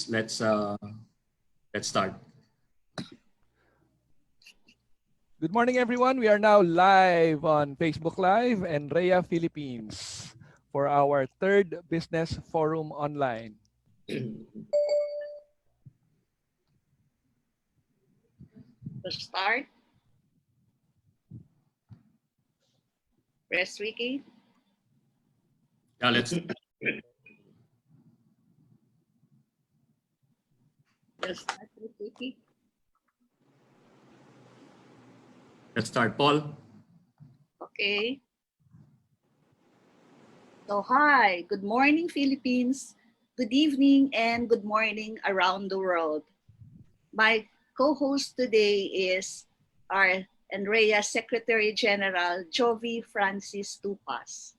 let's start. Good morning, everyone. We are now live on Facebook Live and Rhea Philippines for our third business forum online. To start, press Ricky. Yeah, let's. Let's start with Ricky. Let's start, Paul. Okay. So hi, good morning Philippines, good evening and good morning around the world. My co-host today is our Andrea Secretary General Jovi Francis Tupas.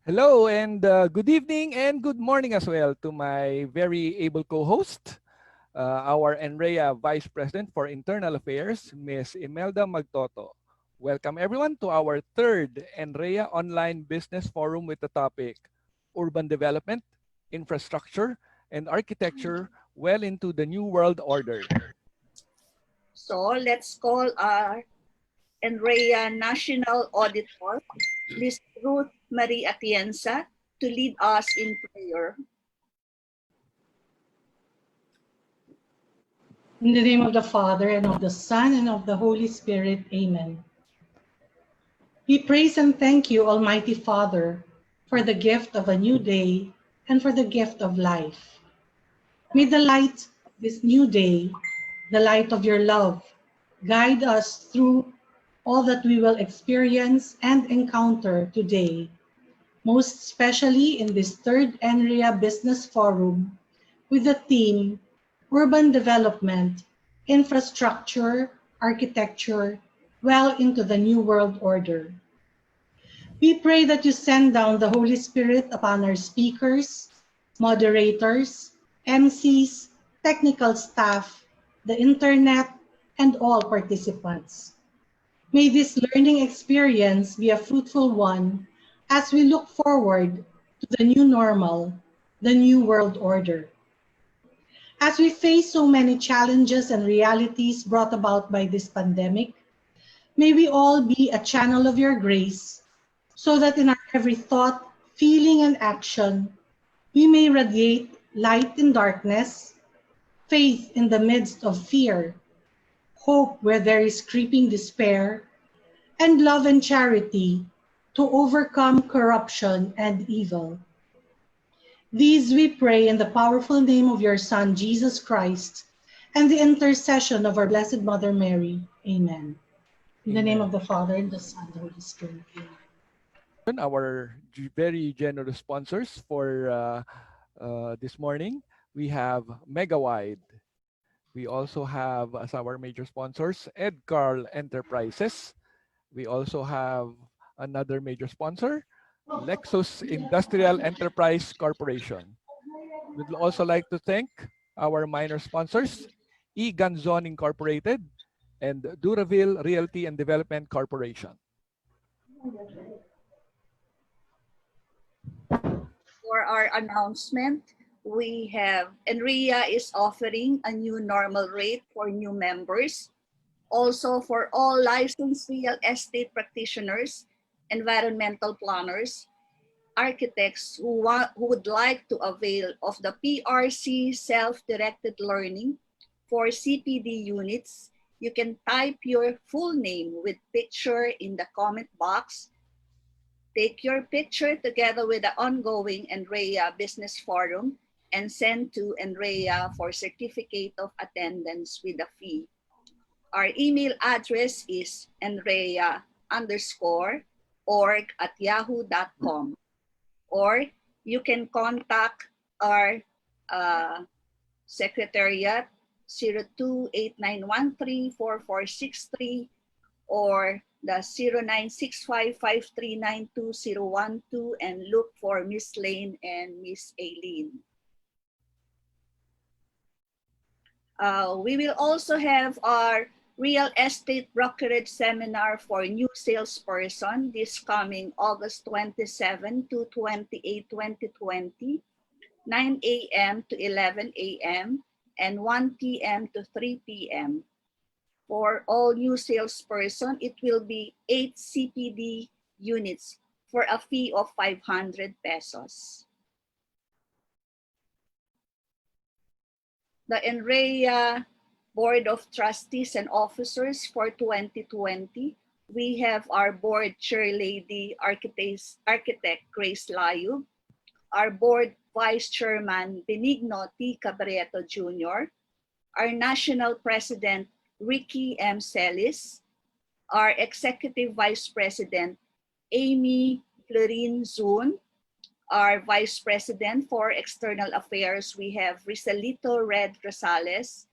Hello and good evening and good morning as well to my very able co-host, our NREA Vice President for Internal Affairs, Ms. Imelda Magtoto. Welcome everyone to our third NREA Online Business Forum with the topic Urban Development, Infrastructure, and Architecture well into the New World Order. So let's call our NREA National Auditor, Ms. Ruth Marie Atienza, to lead us in prayer. In the name of the Father, and of the Son, and of the Holy Spirit. Amen. We praise and thank you, Almighty Father, for the gift of a new day and for the gift of life. May the light of this new day, the light of your love, guide us through all that we will experience and encounter today, most especially in this third NREA Business Forum with the theme Urban Development, Infrastructure, Architecture, well into the New World Order. We pray that you send down the Holy Spirit upon our speakers, moderators, MCs, technical staff, the internet, and all participants. May this learning experience be a fruitful one as we look forward to the new normal, the new world order. As we face so many challenges and realities brought about by this pandemic, may we all be a channel of your grace so that in our every thought, feeling, and action, we may radiate light in darkness, faith in the midst of fear, hope where there is creeping despair, and love and charity to overcome corruption and evil. These we pray in the powerful name of your Son, Jesus Christ, and the intercession of our Blessed Mother Mary. Amen. In the name of the Father, and the Son, and the Holy Spirit. Amen. Our very generous sponsors for this morning. We have Megawide. We also have as our major sponsors, Ed Carl Enterprises. We also have another major sponsor, Lexus Industrial Enterprise Corporation. We'd also like to thank our minor sponsors, E. Ganzon Incorporated and Duraville Realty and Development Corporation. For our announcement, we have NREA is offering a new normal rate for new members. Also for all licensed real estate practitioners, environmental planners, architects who would like to avail of the PRC self-directed learning for CPD units, you can type your full name with picture in the comment box. Take your picture together with the ongoing NREA Business Forum and send to NREA for certificate of attendance with a fee. Our email address is nrea_org@yahoo.com, or you can contact our secretariat 0289134463 or the 0965539212 and look for Miss Lane and Miss Aileen. We will also have our real estate brokerage seminar for new salesperson this coming August 27 to 28, 2020. 9 a.m. to 11 a.m., and 1 p.m. to 3 p.m. For all new salesperson, it will be 8 CPD units for a fee of 500 pesos. The NREA Board of Trustees and Officers for 2020, we have our board chair lady, architect Grace Layu, our board vice chairman, Benigno T. Cabrieto Jr., our national president, Ricky M. Celis, our executive vice president, Amy Florin Zun, our vice president for external affairs, we have Rizalito Red Rosales,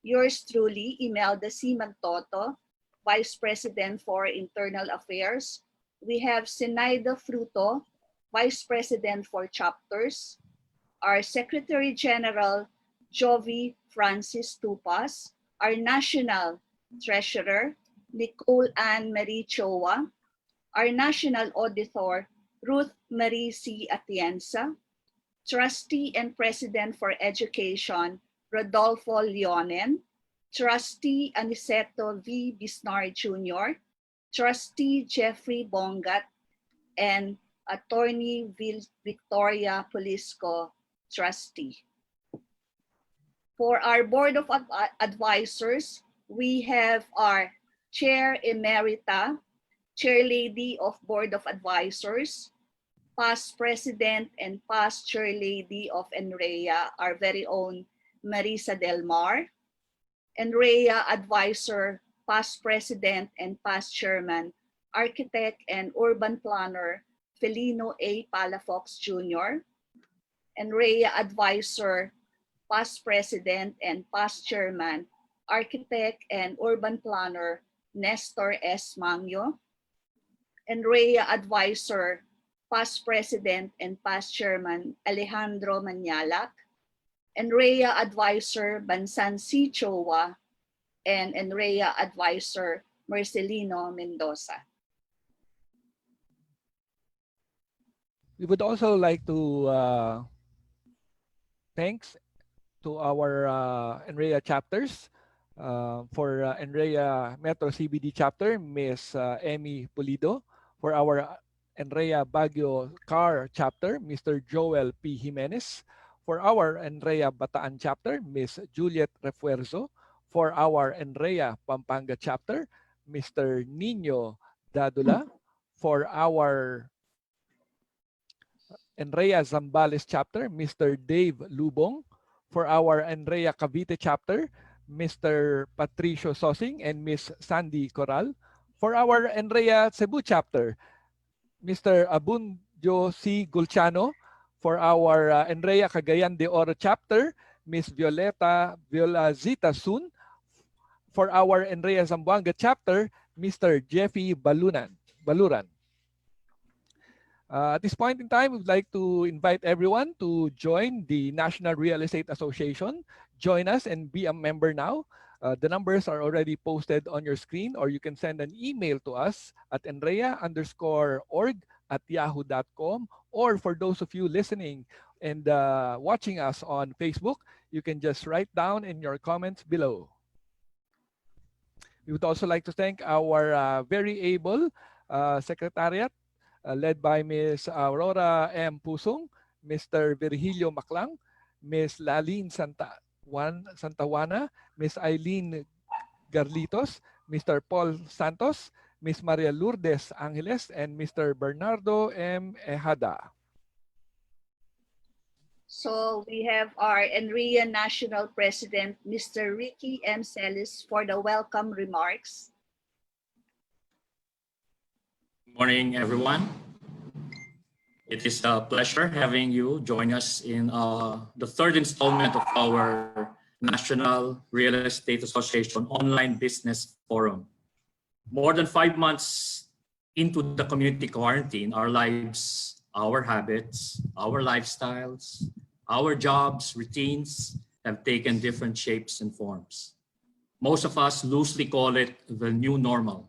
yours truly, Imelda C. Magtoto, vice president for internal affairs. We have Zenaida Fruto, vice president for chapters. Our secretary general, Jovi Francis Tupas, our national treasurer, Nicole Ann Marie Choa, our national auditor, Ruth Marie C. Atienza, trustee and president for education, Rodolfo Leonen, trustee Aniceto V. Bisnar Jr., trustee Jeffrey Bongat, and attorney Victoria Polisco, trustee. For our board of advisors, we have our chair emerita, chair lady of board of advisors, past president and past chair lady of NREA, our very own Marisa Del Mar, NREA advisor, past president and past chairman, architect and urban planner, Felino A. Palafox Jr., NREA advisor, past president and past chairman, architect and urban planner, Nestor S. Mangyo, NREA advisor, past president and past chairman, Alejandro Manyalak, NREA advisor, Bansan C. Chowa, and NREA advisor, Marcelino Mendoza. We would also like to thanks to our NREA chapters. For NREA Metro CBD chapter, Ms. Emmy Pulido. For our NREA Baguio Car chapter, Mr. Joel P. Jimenez. For our NREA Bataan chapter, Ms. Juliet Refuerzo. For our NREA Pampanga chapter, Mr. Nino Dadula. For our NREA Zambales chapter, Mr. Dave Lubong. For our NREA Cavite chapter, Mr. Patricio Sosing and Ms. Sandy Coral. For our NREA Cebu chapter, Mr. Abunjo C. Gulciano. For our NREA Cagayan de Oro chapter, Ms. Violeta Violazita Sun. For our NREA Zamboanga chapter, Mr. Jeffy Baluran. At this point in time, we'd like to invite everyone to join the National Real Estate Association. Join us and be a member now. The numbers are already posted on your screen, or you can send an email to us at nrea_org@yahoo.com. Or for those of you listening and watching us on Facebook, you can just write down in your comments below. We would also like to thank our very able secretariat, led by Ms. Aurora M. Pusong, Mr. Virgilio Maclang, Ms. Laline Santawana, Ms. Eileen Garlitos, Mr. Paul Santos, Ms. Maria Lourdes Angeles, and Mr. Bernardo M. Ehada. So we have our NREA National President, Mr. Ricky M. Celis, for the welcome remarks. Good morning, everyone. It is a pleasure having you join us in the third installment of our National Real Estate Association Online Business Forum. More than 5 months into the community quarantine, our lives, our habits, our lifestyles, our jobs, routines have taken different shapes and forms. Most of us loosely call it the new normal.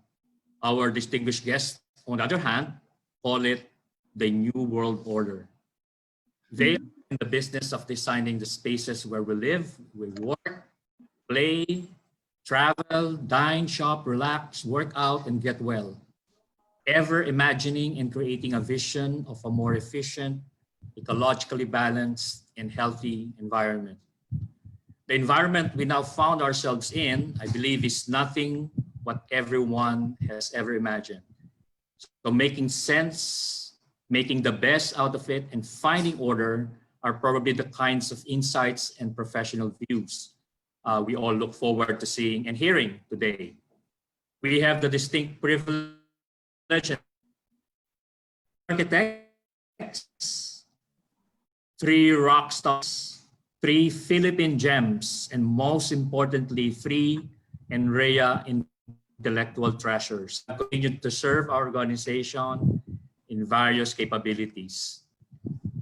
Our distinguished guests, on the other hand, call it the new world order. They are in the business of designing the spaces where we live, we work, play, travel, dine, shop, relax, work out, and get well. Ever imagining and creating a vision of a more efficient, ecologically balanced, and healthy environment. The environment we now found ourselves in, I believe, is nothing what everyone has ever imagined. So making sense, making the best out of it, and finding order are probably the kinds of insights and professional views we all look forward to seeing and hearing today. We have the distinct privilege of architects, 3 rock stars, 3 Philippine gems, and most importantly, 3 NREA intellectual treasures that continue to serve our organization in various capabilities.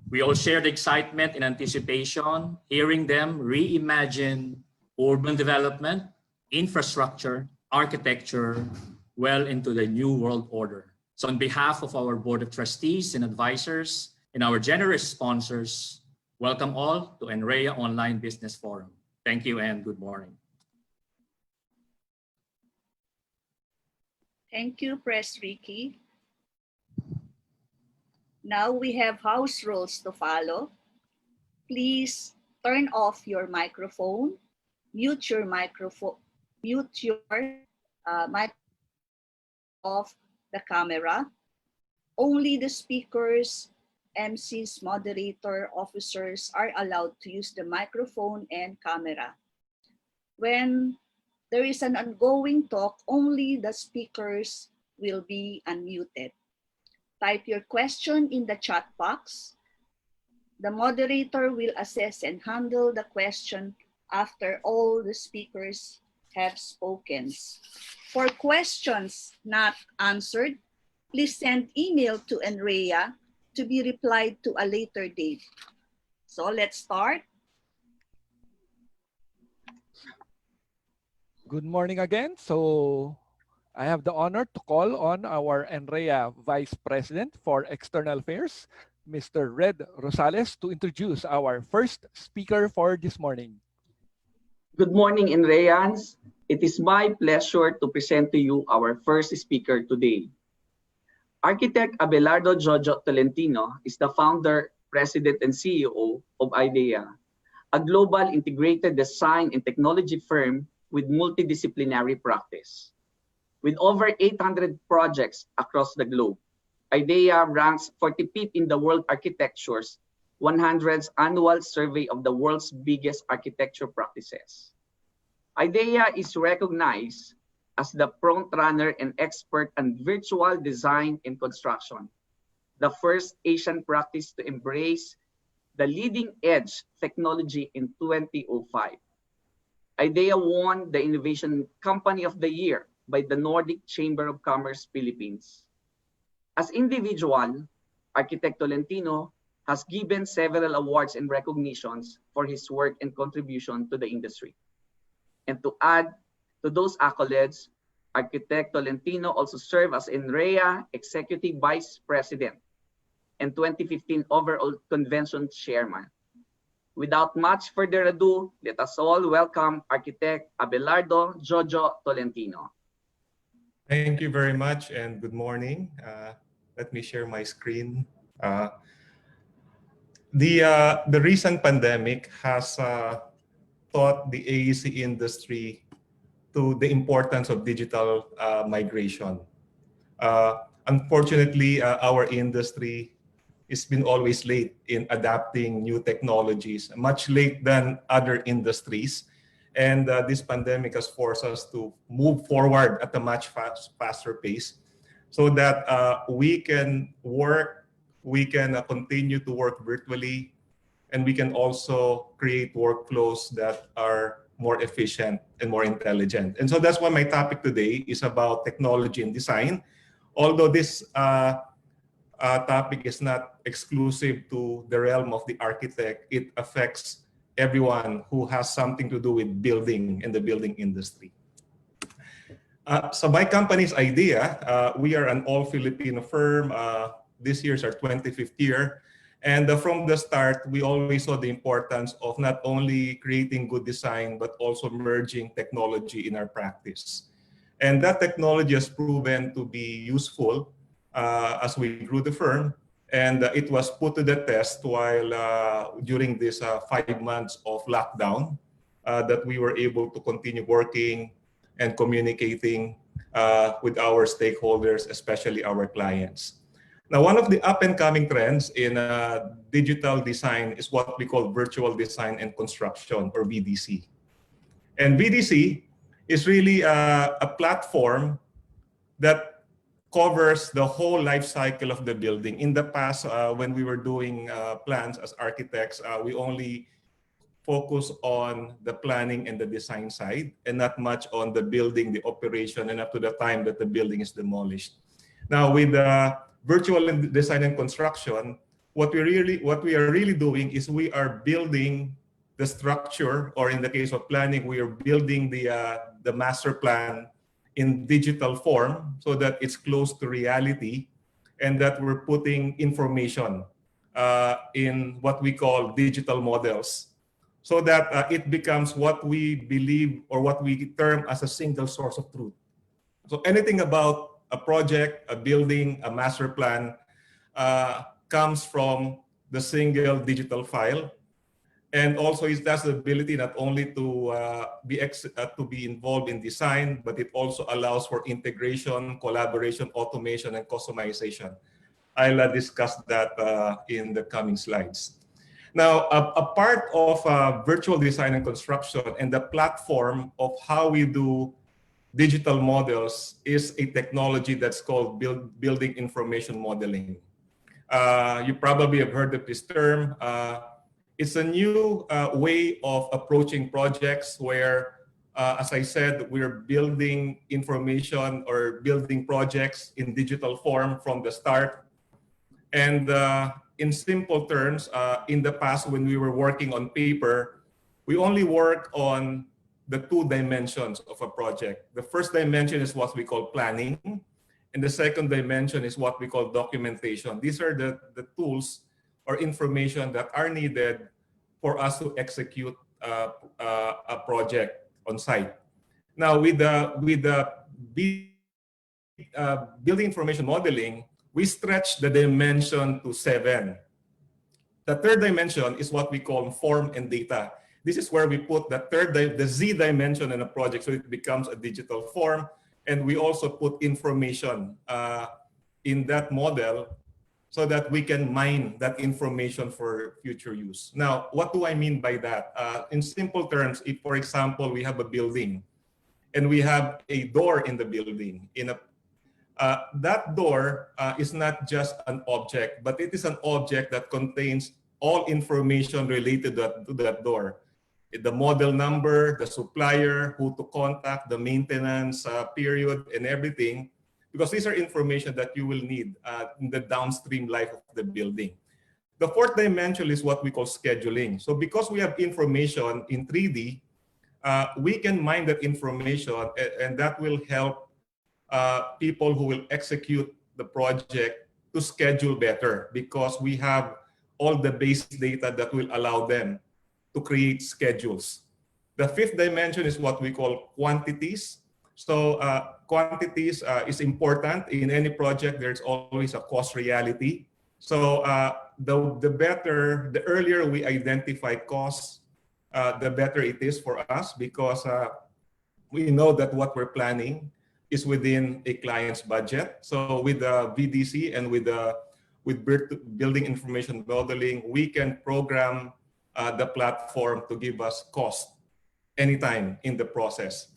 We all share the excitement and anticipation, hearing them reimagine urban development, infrastructure, architecture, well into the new world order. So on behalf of our Board of Trustees and advisors and our generous sponsors, welcome all to NREA Online Business Forum. Thank you and good morning. Thank you, Press Ricky. Now we have house rules to follow. Please turn off your microphone, mute your microphone, off the camera. Only the speakers, MCs, moderator, officers are allowed to use the microphone and camera. When there is an ongoing talk, only the speakers will be unmuted. Type your question in the chat box. The moderator will assess and handle the question after all the speakers have spoken. For questions not answered, please send email to NREA to be replied to a later date. So let's start. Good morning again. So I have the honor to call on our NREA Vice President for External Affairs, Mr. Red Rosales, to introduce our first speaker for this morning. Good morning, NREAns. It is my pleasure to present to you our first speaker today. Architect Abelardo Jojo Tolentino is the founder, president, and CEO of IDEA, a global integrated design and technology firm with multidisciplinary practice. With over 800 projects across the globe, IDEA ranks 45th in the World Architecture's 100th annual survey of the world's biggest architecture practices. IDEA is recognized as the frontrunner and expert on virtual design and construction, the first Asian practice to embrace the leading edge technology in 2005. IDEA won the Innovation Company of the Year by the Nordic Chamber of Commerce Philippines. As individual, Architect Tolentino has given several awards and recognitions for his work and contribution to the industry. And to add to those accolades, Architect Tolentino also served as NREA Executive Vice President and 2015 Overall Convention Chairman. Without much further ado, let us all welcome Architect Abelardo Jojo Tolentino. Thank you very much and good morning. Let me share my screen. The recent pandemic has taught the AEC industry to the importance of digital migration. Unfortunately, our industry has been always late in adapting new technologies, much late than other industries. And this pandemic has forced us to move forward at a much faster pace so that we can work, we can continue to work virtually, and we can also create workflows that are more efficient and more intelligent. And so that's why my topic today is about technology and design. Although this topic is not exclusive to the realm of the architect, it affects everyone who has something to do with building and the building industry. So my company's IDEA, we are an all-Filipino firm. This year is our 25th year. And from the start, we always saw the importance of not only creating good design, but also merging technology in our practice. And that technology has proven to be useful as we grew the firm. And it was put to the test while during this 5 months of lockdown that we were able to continue working and communicating with our stakeholders, especially our clients. Now, one of the up and coming trends in digital design is what we call virtual design and construction, or VDC. And VDC is really a platform that covers the whole life cycle of the building. In the past, when we were doing plans as architects, we only focus on the planning and the design side and not much on the building, the operation, and up to the time that the building is demolished. Now, with virtual design and construction, what we are really doing is we are building the structure, or in the case of planning, we are building the master plan in digital form so that it's close to reality, and that we're putting information in what we call digital models, so that it becomes what we believe or what we term as a single source of truth. So anything about a project, a building, a master plan comes from the single digital file. And also it has the ability not only to be involved in design, but it also allows for integration, collaboration, automation, and customization. I'll discuss that in the coming slides. Now, a part of virtual design and construction and the platform of how we do digital models is a technology that's called building information modeling. You probably have heard of this term. It's a new way of approaching projects where, as I said, we're building information or building projects in digital form from the start. And in simple terms, in the past when we were working on paper, we only work on the 2 dimensions of a project. The first dimension is what we call planning, and the second dimension is what we call documentation. These are the tools or information that are needed for us to execute a project on site. Now, with the building information modeling, we stretch the dimension to 7. The third dimension is what we call form and data. This is where we put the Z dimension in a project, so it becomes a digital form. And we also put information in that model so that we can mine that information for future use. Now, what do I mean by that? In simple terms, if, for example, we have a building and we have a door in the building, that door is not just an object, but it is an object that contains all information related to that door. The model number, the supplier, who to contact, the maintenance period, and everything, because these are information that you will need in the downstream life of the building. The fourth dimension is what we call scheduling. So because we have information in 3D, we can mine that information, and that will help people who will execute the project to schedule better, because we have all the base data that will allow them to create schedules. The fifth dimension is what we call quantities. So quantities is important. In any project, there's always a cost reality. So the earlier we identify costs, the better it is for us, because we know that what we're planning is within a client's budget. So with the VDC and with building information modeling, we can program the platform to give us cost anytime in the process.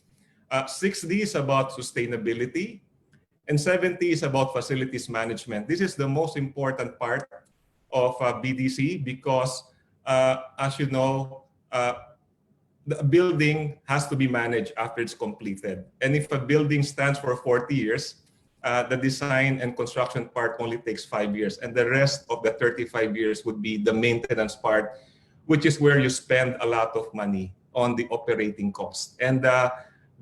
6D is about sustainability, and 7D is about facilities management. This is the most important part of BDC because, as you know, the building has to be managed after it's completed. And if a building stands for 40 years, the design and construction part only takes 5 years. And the rest of the 35 years would be the maintenance part, which is where you spend a lot of money on the operating cost. And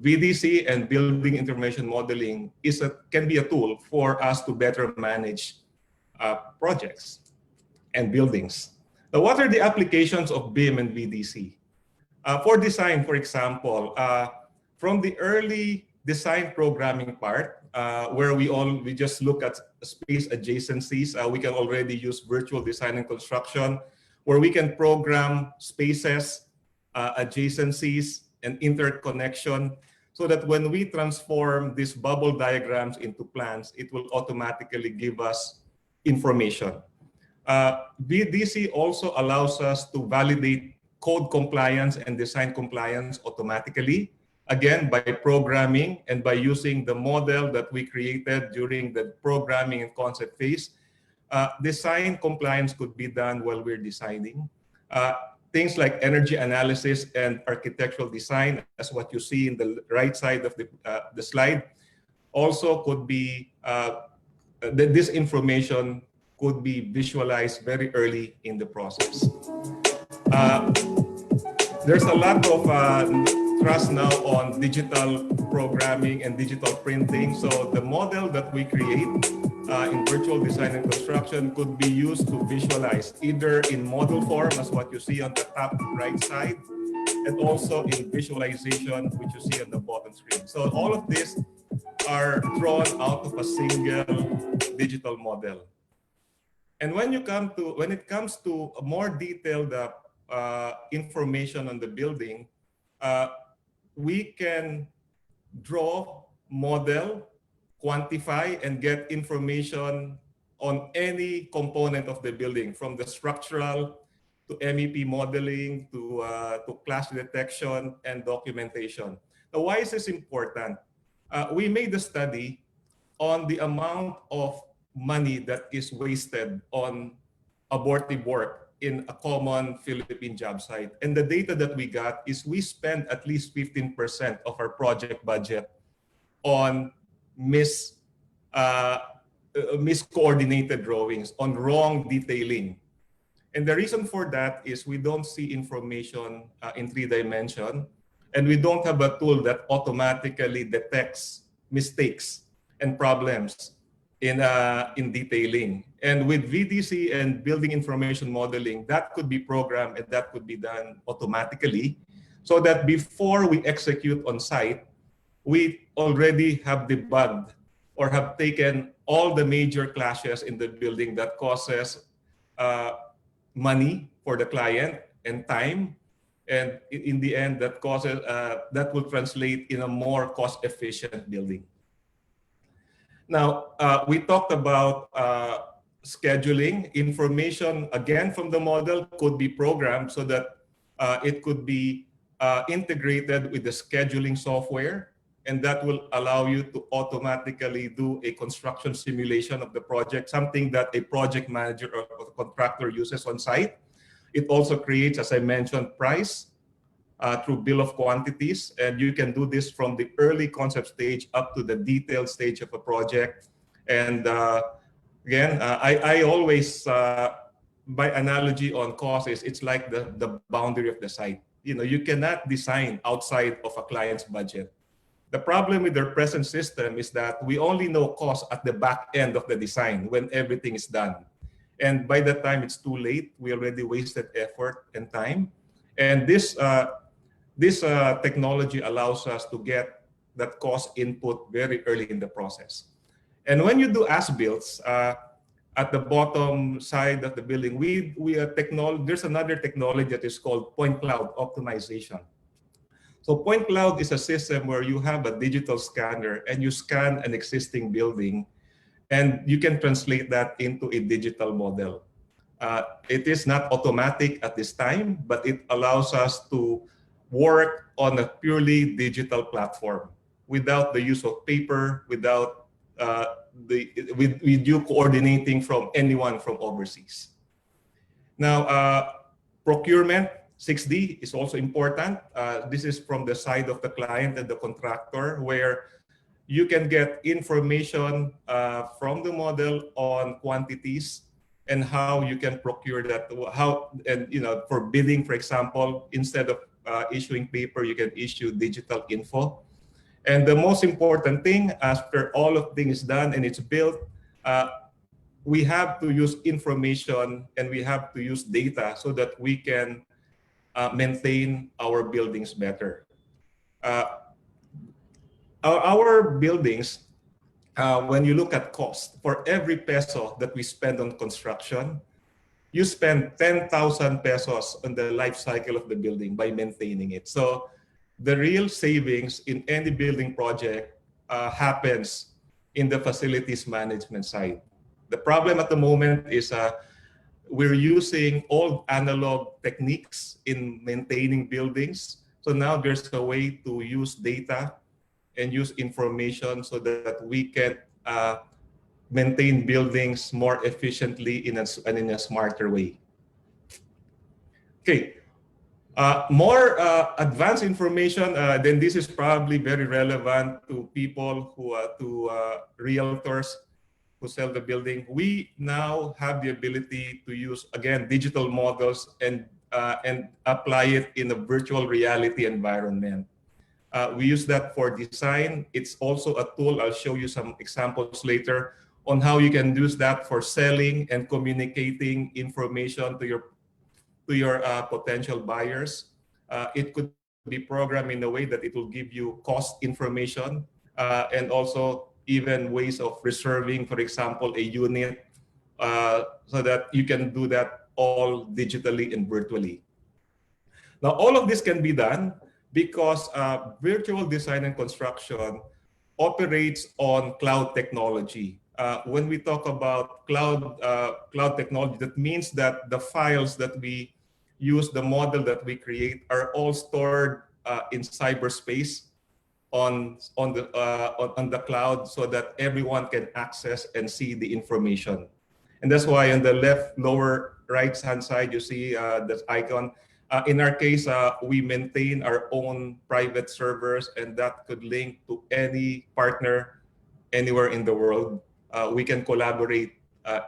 VDC and building information modeling can be a tool for us to better manage projects. and buildings. Now, what are the applications of BIM and VDC? For design, for example, from the early design programming part, where we just look at space adjacencies, we can already use virtual design and construction, where we can program spaces, adjacencies, and interconnection, so that when we transform these bubble diagrams into plans, it will automatically give us information. VDC also allows us to validate code compliance and design compliance automatically, again, by programming and by using the model that we created during the programming and concept phase. Design compliance could be done while we're designing. Things like energy analysis and architectural design, as what you see in the right side of the slide, also could be, this information could be visualized very early in the process. There's a lot of trust now on digital programming and digital printing. So the model that we create in virtual design and construction could be used to visualize either in model form, as what you see on the top right side, and also in visualization, which you see on the bottom screen. So all of these are drawn out of a single digital model. And when it comes to a more detailed information on the building, we can draw, model, quantify, and get information on any component of the building, from the structural to MEP modeling to clash detection and documentation. Now, why is this important? We made a study on the amount of money that is wasted on abortive work in a common Philippine job site. And the data that we got is we spend at least 15% of our project budget on miscoordinated drawings, on wrong detailing. And the reason for that is we don't see information in 3D, and we don't have a tool that automatically detects mistakes and problems in detailing. And with VDC and building information modeling, that could be programmed and that could be done automatically, so that before we execute on site, we already have debugged or have taken all the major clashes in the building that causes money for the client and time. And in the end, that causes that will translate in a more cost-efficient building. Now, we talked about scheduling. Information, again, from the model could be programmed so that it could be integrated with the scheduling software, and that will allow you to automatically do a construction simulation of the project, something that a project manager or contractor uses on site. It also creates, as I mentioned, price through bill of quantities, and you can do this from the early concept stage up to the detailed stage of a project. And again, I always, by analogy on cost, it's like the boundary of the site. You know, you cannot design outside of a client's budget. The problem with their present system is that we only know cost at the back end of the design when everything is done. And by the time it's too late, we already wasted effort and time. And this technology allows us to get that cost input very early in the process. And when you do as-builts, at the bottom side of the building, there's another technology that is called point cloud optimization. So point cloud is a system where you have a digital scanner and you scan an existing building, and you can translate that into a digital model. It is not automatic at this time, but it allows us to work on a purely digital platform without the use of paper, without with you coordinating from anyone from overseas. Now, procurement, 6D is also important. This is from the side of the client and the contractor, where you can get information from the model on quantities and how you can procure that. For bidding, for example, instead of issuing paper, you can issue digital info. And the most important thing, after all of things is done and it's built, we have to use information and we have to use data so that we can maintain our buildings better. Our buildings, when you look at cost, for every peso that we spend on construction, you spend 10,000 pesos on the life cycle of the building by maintaining it. So the real savings in any building project happens in the facilities management side. The problem at the moment is we're using old analog techniques in maintaining buildings. So now there's a way to use data and use information so that we can maintain buildings more efficiently and in a smarter way. Okay, more advanced information, then this is probably very relevant to people who are realtors who sell the building. We now have the ability to use, again, digital models and apply it in a virtual reality environment. We use that for design. It's also a tool. I'll show you some examples later on how you can use that for selling and communicating information to your potential buyers. It could be programmed in a way that it will give you cost information and also even ways of reserving, for example, a unit, so that you can do that all digitally and virtually. Now, all of this can be done because virtual design and construction operates on cloud technology. When we talk about cloud technology, that means that the files that we use, the model that we create, are all stored in cyberspace on the cloud, so that everyone can access and see the information. And that's why on the left lower right hand side you see this icon. In our case, we maintain our own private servers, and that could link to any partner anywhere in the world. We can collaborate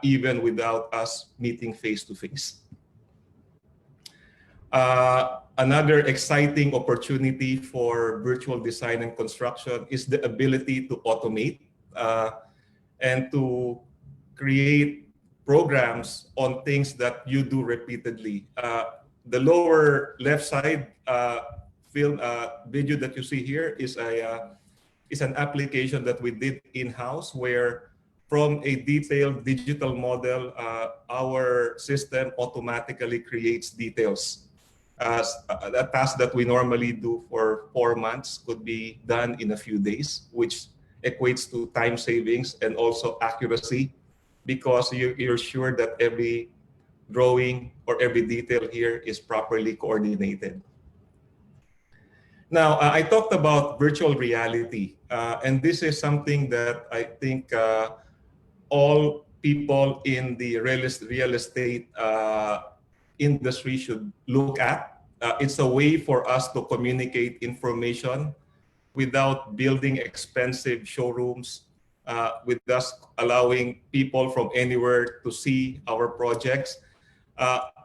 even without us meeting face to face. Another exciting opportunity for virtual design and construction is the ability to automate and to create programs on things that you do repeatedly. The lower left side video that you see here is an application that we did in-house, where from a detailed digital model, our system automatically creates details. A task that we normally do for 4 months could be done in a few days, which equates to time savings and also accuracy, because you're sure that every drawing or every detail here is properly coordinated. Now, I talked about virtual reality, and this is something that I think all people in the real estate industry should look at. It's a way for us to communicate information without building expensive showrooms, with us allowing people from anywhere to see our projects.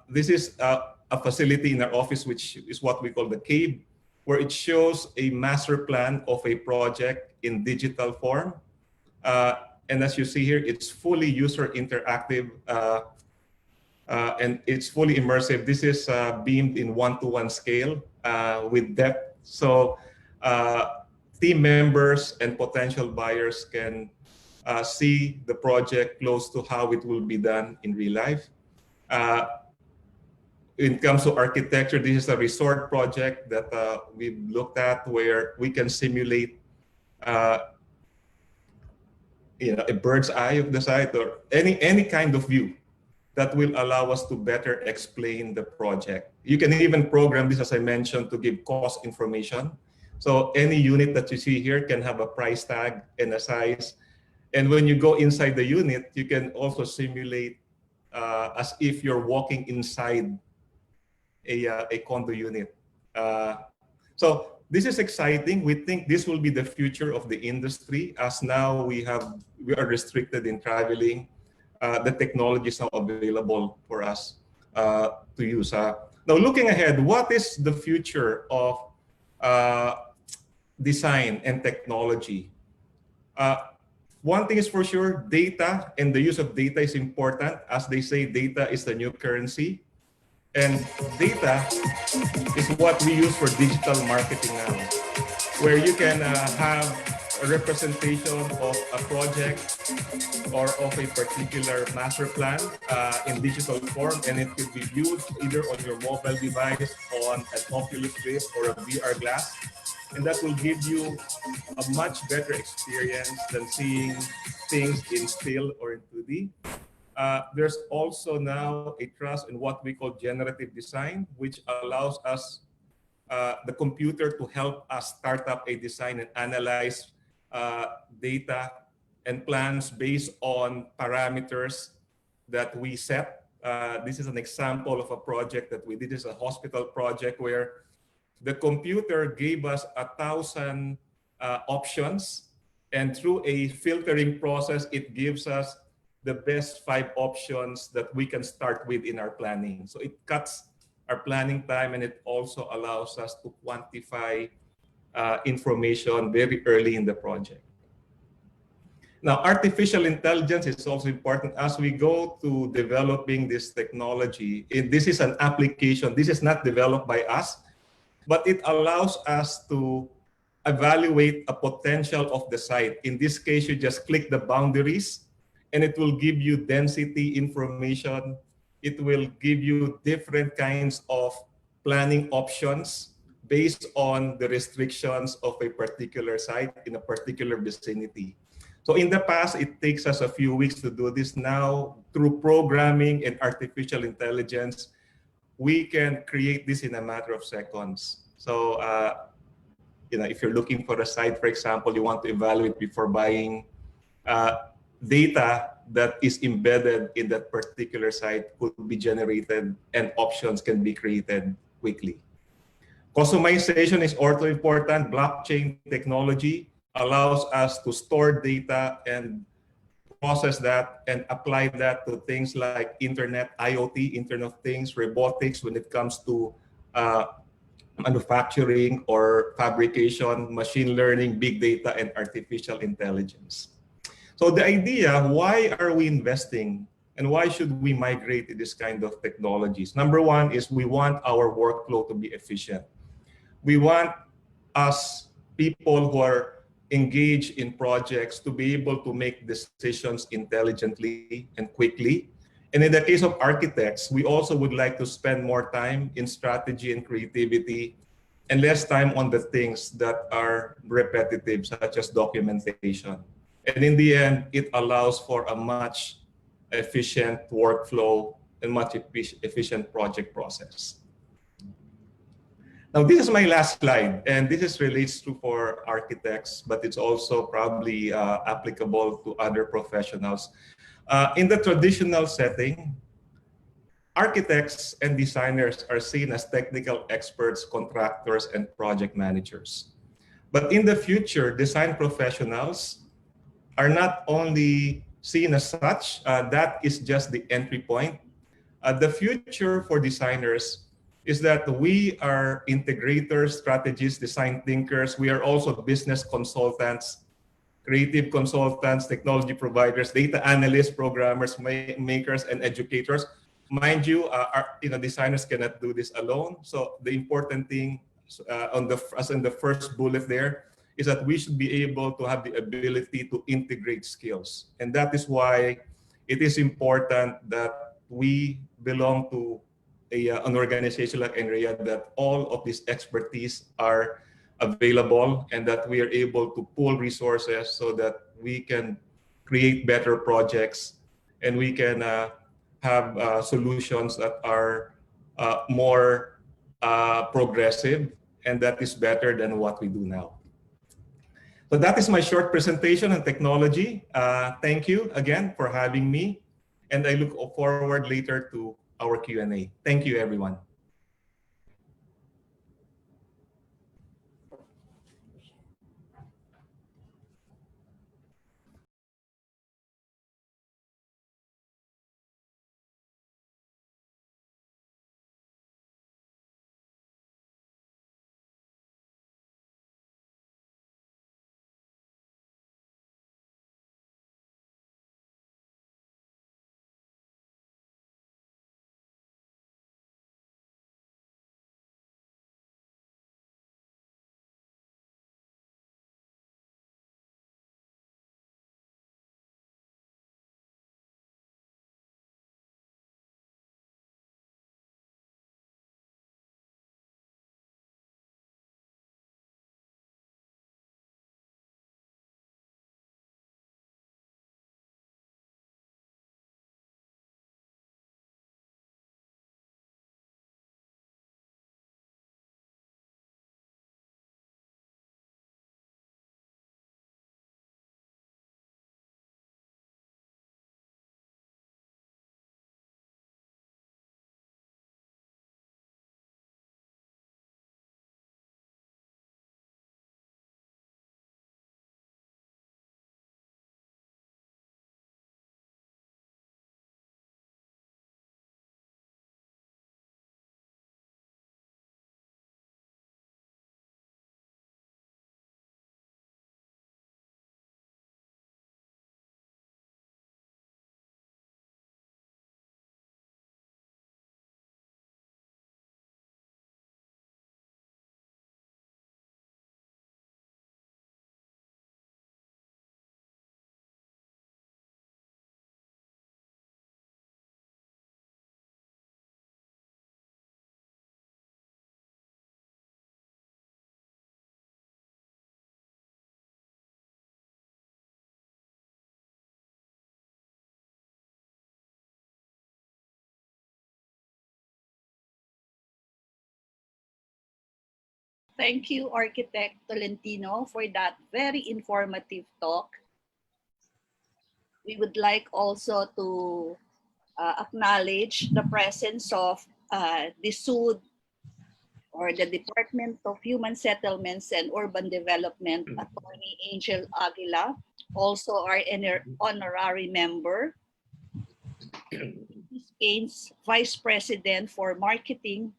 This is a facility in our office, which is what we call the Cave, where it shows a master plan of a project in digital form. And as you see here, it's fully user interactive, and it's fully immersive. This is beamed in 1:1 scale with depth. So team members and potential buyers can see the project close to how it will be done in real life. When it comes to architecture, this is a resort project that we've looked at, where we can simulate a bird's eye of the site, or any kind of view that will allow us to better explain the project. You can even program this, as I mentioned, to give cost information. So any unit that you see here can have a price tag and a size. And when you go inside the unit, you can also simulate as if you're walking inside a condo unit. So this is exciting. We think this will be the future of the industry, as now we are restricted in traveling. The technology is now available for us to use. Now, looking ahead, what is the future of design and technology? One thing is for sure, data and the use of data is important. As they say, data is the new currency. And data is what we use for digital marketing now, where you can have a representation of a project or of a particular master plan in digital form, and it could be viewed either on your mobile device, on an Oculus Rift or a VR glass, and that will give you a much better experience than seeing things in still or in 2D. There's also now a trust in what we call generative design, which allows us, the computer, to help us start up a design and analyze data and plans based on parameters that we set. This is an example of a project that we did. This is a hospital project where the computer gave us 1,000 options, and through a filtering process, it gives us the best 5 options that we can start with in our planning. So it cuts our planning time, and it also allows us to quantify information very early in the project. Now, artificial intelligence is also important as we go to developing this technology. This is an application. This is not developed by us, but it allows us to evaluate a potential of the site. In this case, you just click the boundaries, and it will give you density information. It will give you different kinds of planning options based on the restrictions of a particular site in a particular vicinity. So in the past, it takes us a few weeks to do this. Now, through programming and artificial intelligence, we can create this in a matter of seconds. So, if you're looking for a site, for example, you want to evaluate before buying, data that is embedded in that particular site could be generated and options can be created quickly. Customization is also important. Blockchain technology allows us to store data and process that and apply that to things like internet, IoT, Internet of Things, robotics when it comes to manufacturing or fabrication, machine learning, big data, and artificial intelligence. So the idea, why are we investing and why should we migrate to this kind of technologies? Number one is we want our workflow to be efficient. We want us, people who are engaged in projects, to be able to make decisions intelligently and quickly. And in the case of architects, we also would like to spend more time in strategy and creativity and less time on the things that are repetitive, such as documentation. And in the end, it allows for a much efficient workflow and much efficient project process. Now, this is my last slide, and this relates to for architects, but it's also probably applicable to other professionals. In the traditional setting, architects and designers are seen as technical experts, contractors, and project managers. But in the future, design professionals are not only seen as such, that is just the entry point. The future for designers is that we are integrators, strategists, design thinkers. We are also business consultants, creative consultants, technology providers, data analysts, programmers, makers, and educators. Mind you, designers cannot do this alone. So the important thing, as in the first bullet there, is that we should be able to have the ability to integrate skills. And that is why it is important that we belong to an organization like NREA, that all of this expertise are available and that we are able to pool resources so that we can create better projects and we can have solutions that are more progressive, and that is better than what we do now. So that is my short presentation on technology. Thank you again for having me, and I look forward later to our Q&A. Thank you, everyone. Thank you, Architect Tolentino, for that very informative talk. We would like also to acknowledge the presence of the SUD, or the Department of Human Settlements and Urban Development, Attorney Angel Aguila, also our honorary member. Ms. Gaines, Vice President for Marketing,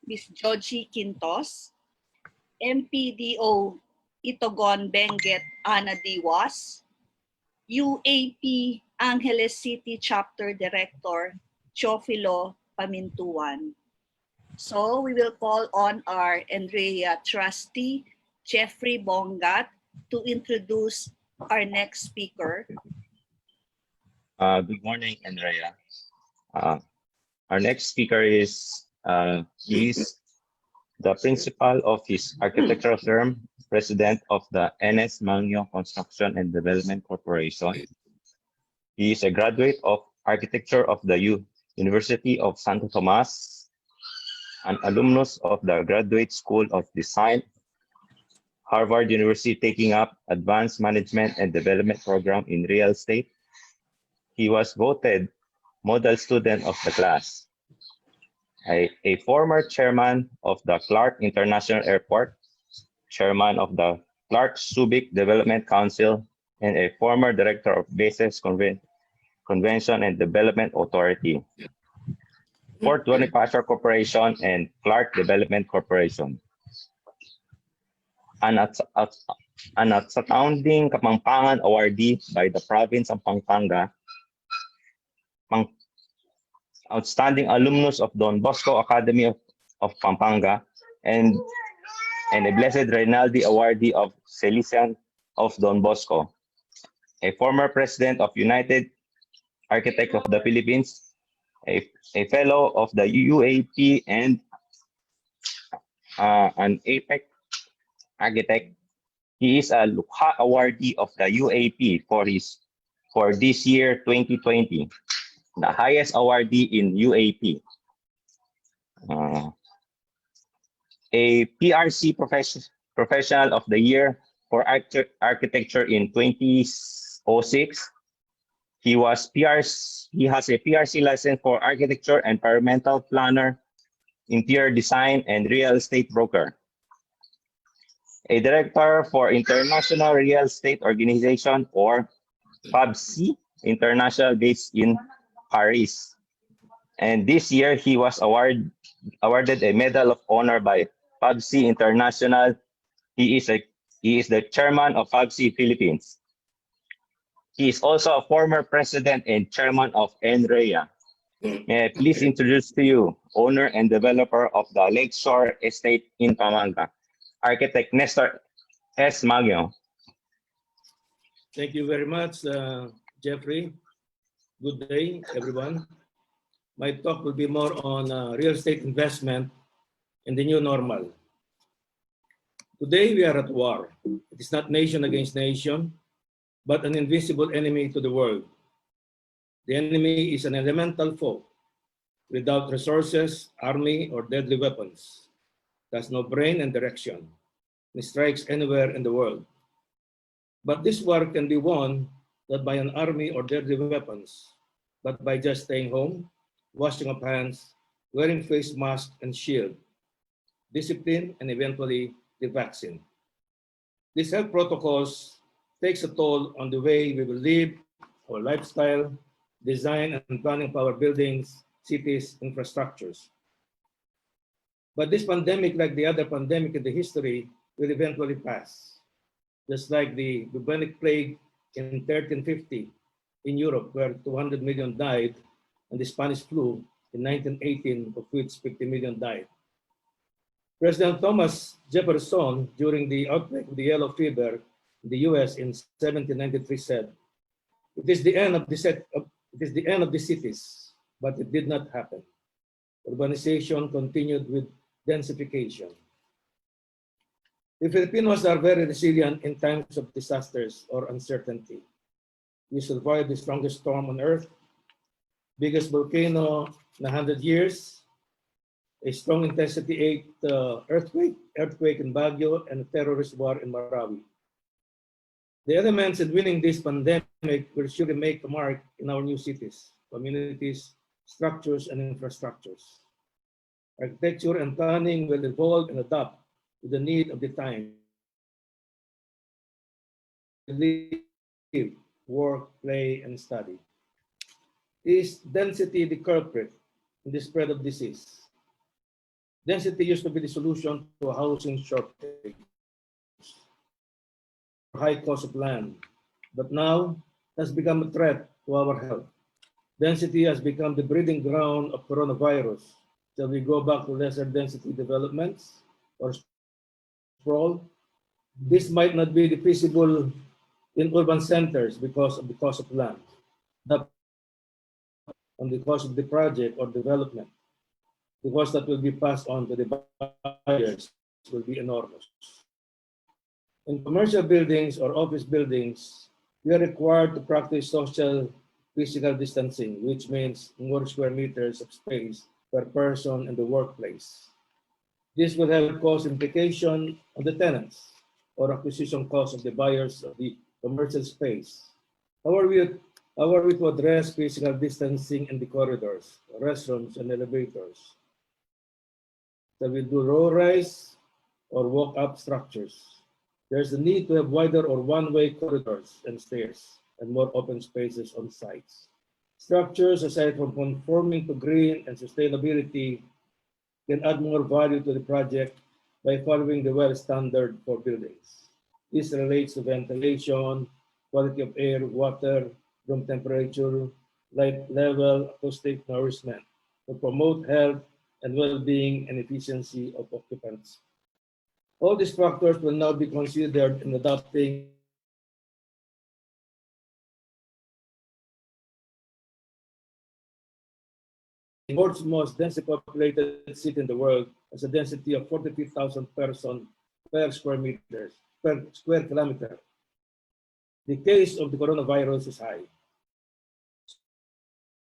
Ms. Joji Quintos, MPDO Itogon Benguet Ana Diwas, UAP Angeles City Chapter Director Chofilo Pamintuan. So we will call on our NREA trustee, Jeffrey Bongat, to introduce our next speaker. Good morning, Andrea. Our next speaker is the principal of his architectural firm, president of the NS Mangyo Construction and Development Corporation. He is a graduate of architecture of the University of Santo Tomas, an alumnus of the Graduate School of Design, Harvard University, taking up Advanced Management and Development Program in Real Estate. He was voted model student of the class. A former chairman of the Clark International Airport, chairman of the Clark Subic Development Council, and a former director of Bases Convention and Development Authority, Fort Bonifacio Corporation, and Clark Development Corporation. An outstanding Kapampangan awardee by the province of Pampanga, outstanding alumnus of Don Bosco Academy of Pampanga, and a Blessed Reynaldi awardee of Salesian of Don Bosco, a former president of United Architects of the Philippines, a fellow of the UAP, and an APEC architect. He is a Lukha awardee of the UAP for this year 2020, the highest awardee in UAP. A PRC Professional of the Year for Architecture in 2006. He has a PRC license for Architecture, Environmental Planner, Interior Design, and Real Estate Broker. A Director for International Real Estate Organization, or PABC International, based in Paris. And this year, he was awarded a Medal of Honor by PABC International. He is the chairman of PABC Philippines. He is also a former president and chairman of NREA. May I please introduce to you owner and developer of the Lakeshore Estate in Pampanga, Architect Nestor S. Magyo. Thank you very much, Jeffrey. Good day, everyone. My talk will be more on real estate investment in the new normal. Today, we are at war. It is not nation against nation, but an invisible enemy to the world. The enemy is an elemental foe without resources, army, or deadly weapons. Has no brain and direction, and strikes anywhere in the world. But this war can be won not by an army or deadly weapons, but by just staying home, washing up hands, wearing face mask and shield, discipline, and eventually the vaccine. These health protocols takes a toll on the way we will live, our lifestyle, design and planning of our buildings, cities, infrastructures. But this pandemic, like the other pandemic in the history, will eventually pass. Just like the bubonic plague in 1350 in Europe, where 200 million died, and the Spanish flu in 1918, of which 50 million died. President Thomas Jefferson, during the outbreak of the yellow fever in the US in 1793, said, it is the end of the cities, but it did not happen. Urbanization continued with densification. The Filipinos are very resilient in times of disasters or uncertainty. We survived the strongest storm on earth, biggest volcano in 100 years, a strong intensity 8 earthquake in Baguio, and a terrorist war in Marawi. The elements in winning this pandemic will surely make a mark in our new cities, communities, structures, and infrastructures. Architecture and planning will evolve and adapt to the need of the time. Live, work, play, and study. Is density the culprit in the spread of disease? Density used to be the solution to a housing shortage, high cost of land, but now has become a threat to our health. Density has become the breeding ground of coronavirus. Shall we go back to lesser density developments or sprawl? This might not be feasible in urban centers because of the cost of land, on the cost of the project or development. The cost that will be passed on to the buyers will be enormous. In commercial buildings or office buildings, we are required to practice social physical distancing, which means more square meters of space per person in the workplace. This will have cost implication on the tenants or acquisition costs of the buyers of the commercial space. How are we to address physical distancing in the corridors, restrooms, and elevators? Shall we do low-rise or walk-up structures? There's a need to have wider or one-way corridors and stairs and more open spaces on sites. Structures, aside from conforming to green and sustainability, can add more value to the project by following the WELL standard for buildings. This relates to ventilation, quality of air, water, room temperature, light level, acoustic, nourishment to promote health and well-being and efficiency of occupants. All these factors will now be considered in adopting the world's most densely populated city in the world has a density of 43,000 persons per square kilometer. The case of the coronavirus is high.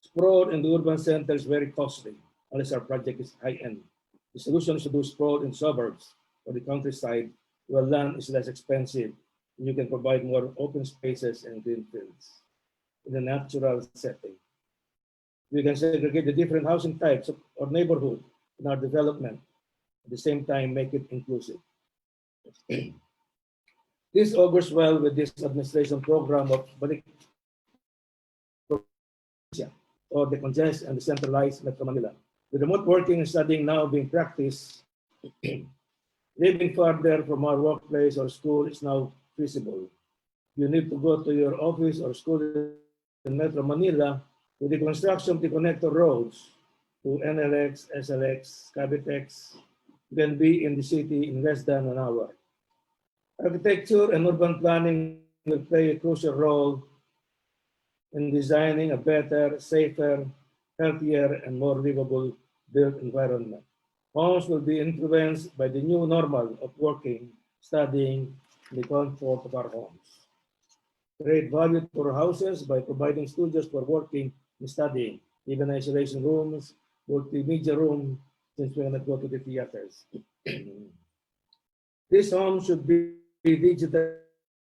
Sprawl in the urban center is very costly unless our project is high-end. The solution is to do sprawl in suburbs or the countryside where land is less expensive and you can provide more open spaces and green fields in a natural setting. We can segregate the different housing types or neighborhood in our development, at the same time make it inclusive. This augurs well with this administration program of or the congested and decentralized Metro Manila. With remote working and studying now being practiced, living farther from our workplace or school is now feasible. You need to go to your office or school in Metro Manila. With the construction of the connector roads to NLX, SLX, Cavitex, you can be in the city in less than an hour. Architecture and urban planning will play a crucial role in designing a better, safer, healthier, and more livable built environment. Homes will be influenced by the new normal of working, studying, in the comfort of our homes. Create value to our houses by providing studios for working and studying, even isolation rooms, multimedia room, since we cannot go to the theaters. These homes should be digitally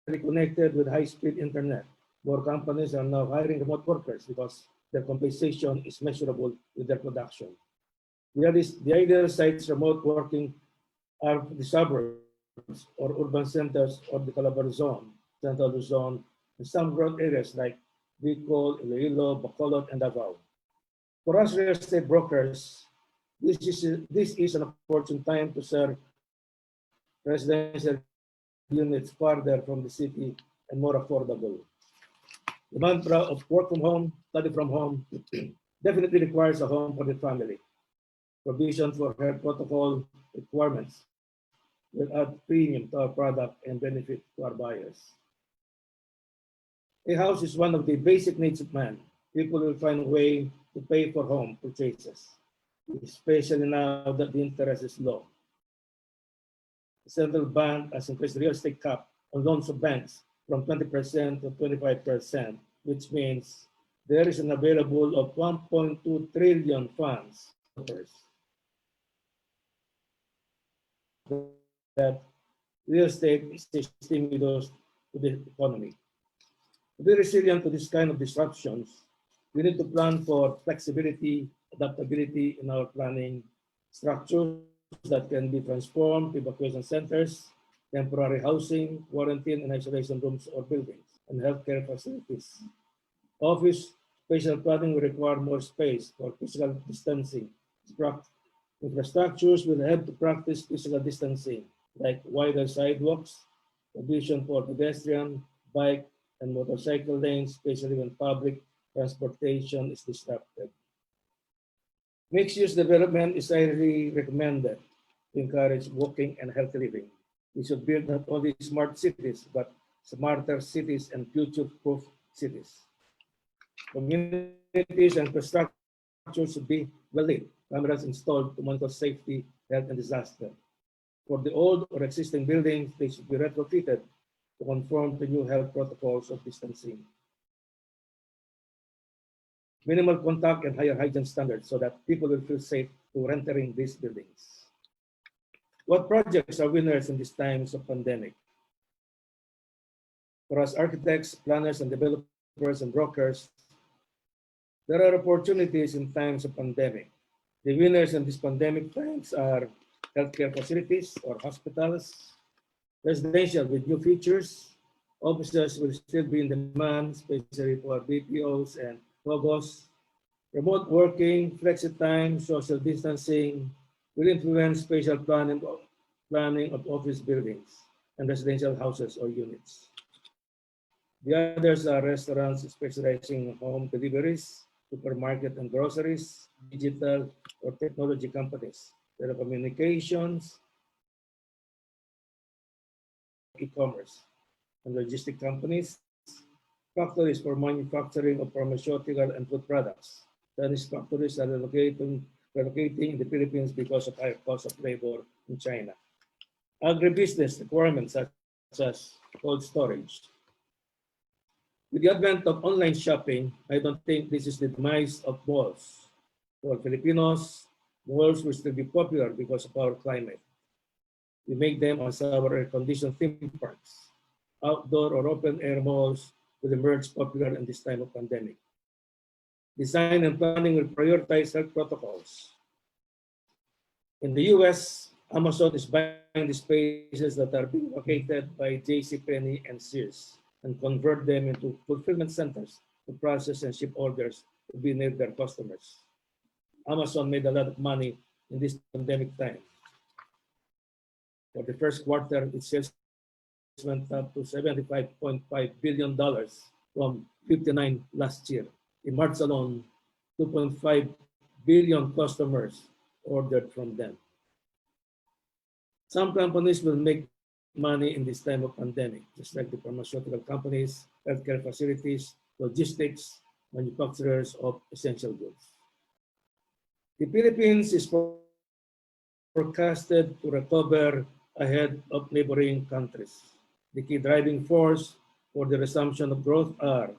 connected with high-speed internet. More companies are now hiring remote workers because their compensation is measurable with their production. The ideal sites remote working are the suburbs or urban centers or the Calabar zone, Central Luzon, and some rural areas like Bicol, Iloilo, Bacolod, and Davao. For us real estate brokers, this is an opportune time to serve residential units farther from the city and more affordable. The mantra of work from home, study from home definitely requires a home for the family. Provision for health protocol requirements will add premium to our product and benefit to our buyers. A house is one of the basic needs of man. People will find a way to pay for home purchases, especially now that the interest is low. The central bank has increased the real estate cap on loans of banks from 20% to 25%, which means there is an available of 1.2 trillion funds. that real estate is a stimulus to the economy. To be resilient to this kind of disruptions, we need to plan for flexibility, adaptability in our planning structures that can be transformed to evacuation centers, temporary housing, quarantine and isolation rooms or buildings, and healthcare facilities. Office spatial planning will require more space for physical distancing. Infrastructures will have to practice physical distancing, like wider sidewalks, provision for pedestrian, bike, and motorcycle lanes, especially when public transportation is disrupted. Mixed-use development is highly recommended to encourage walking and healthy living. We should build not only smart cities, but smarter cities and future-proof cities. Communities and infrastructure should be well-lit, cameras installed to monitor safety, health, and disaster. For the old or existing buildings, they should be retrofitted to conform to new health protocols of distancing. Minimal contact and higher hygiene standards so that people will feel safe to entering these buildings. What projects are winners in these times of pandemic? For us architects, planners, and developers and brokers, there are opportunities in times of pandemic. The winners in these pandemic times are healthcare facilities or hospitals, residential with new features. Offices will still be in demand, especially for BPOs and logos. Remote working, flexi time, social distancing will influence spatial planning of office buildings and residential houses or units. The others are restaurants specializing in home deliveries, supermarket and groceries, digital or technology companies, telecommunications, e-commerce, and logistic companies, factories for manufacturing of pharmaceutical and food products. Chinese factories are relocating in the Philippines because of higher cost of labor in China. Agribusiness requirements such as cold storage. With the advent of online shopping, I don't think this is the demise of malls. For Filipinos, malls will still be popular because of our climate. We make them as our air-conditioned theme parks. Outdoor or open-air malls will emerge popular in this time of pandemic. Design and planning will prioritize health protocols. In the US, Amazon is buying the spaces that are being located by JCPenney and Sears and convert them into fulfillment centers to process and ship orders to be near their customers. Amazon made a lot of money in this pandemic time. For the first quarter, its sales went up to $75.5 billion from $59 last year. In March alone, 2.5 billion customers ordered from them. Some companies will make money in this time of pandemic, just like the pharmaceutical companies, healthcare facilities, logistics, manufacturers of essential goods. The Philippines is forecasted to recover ahead of neighboring countries. The key driving force for the resumption of growth are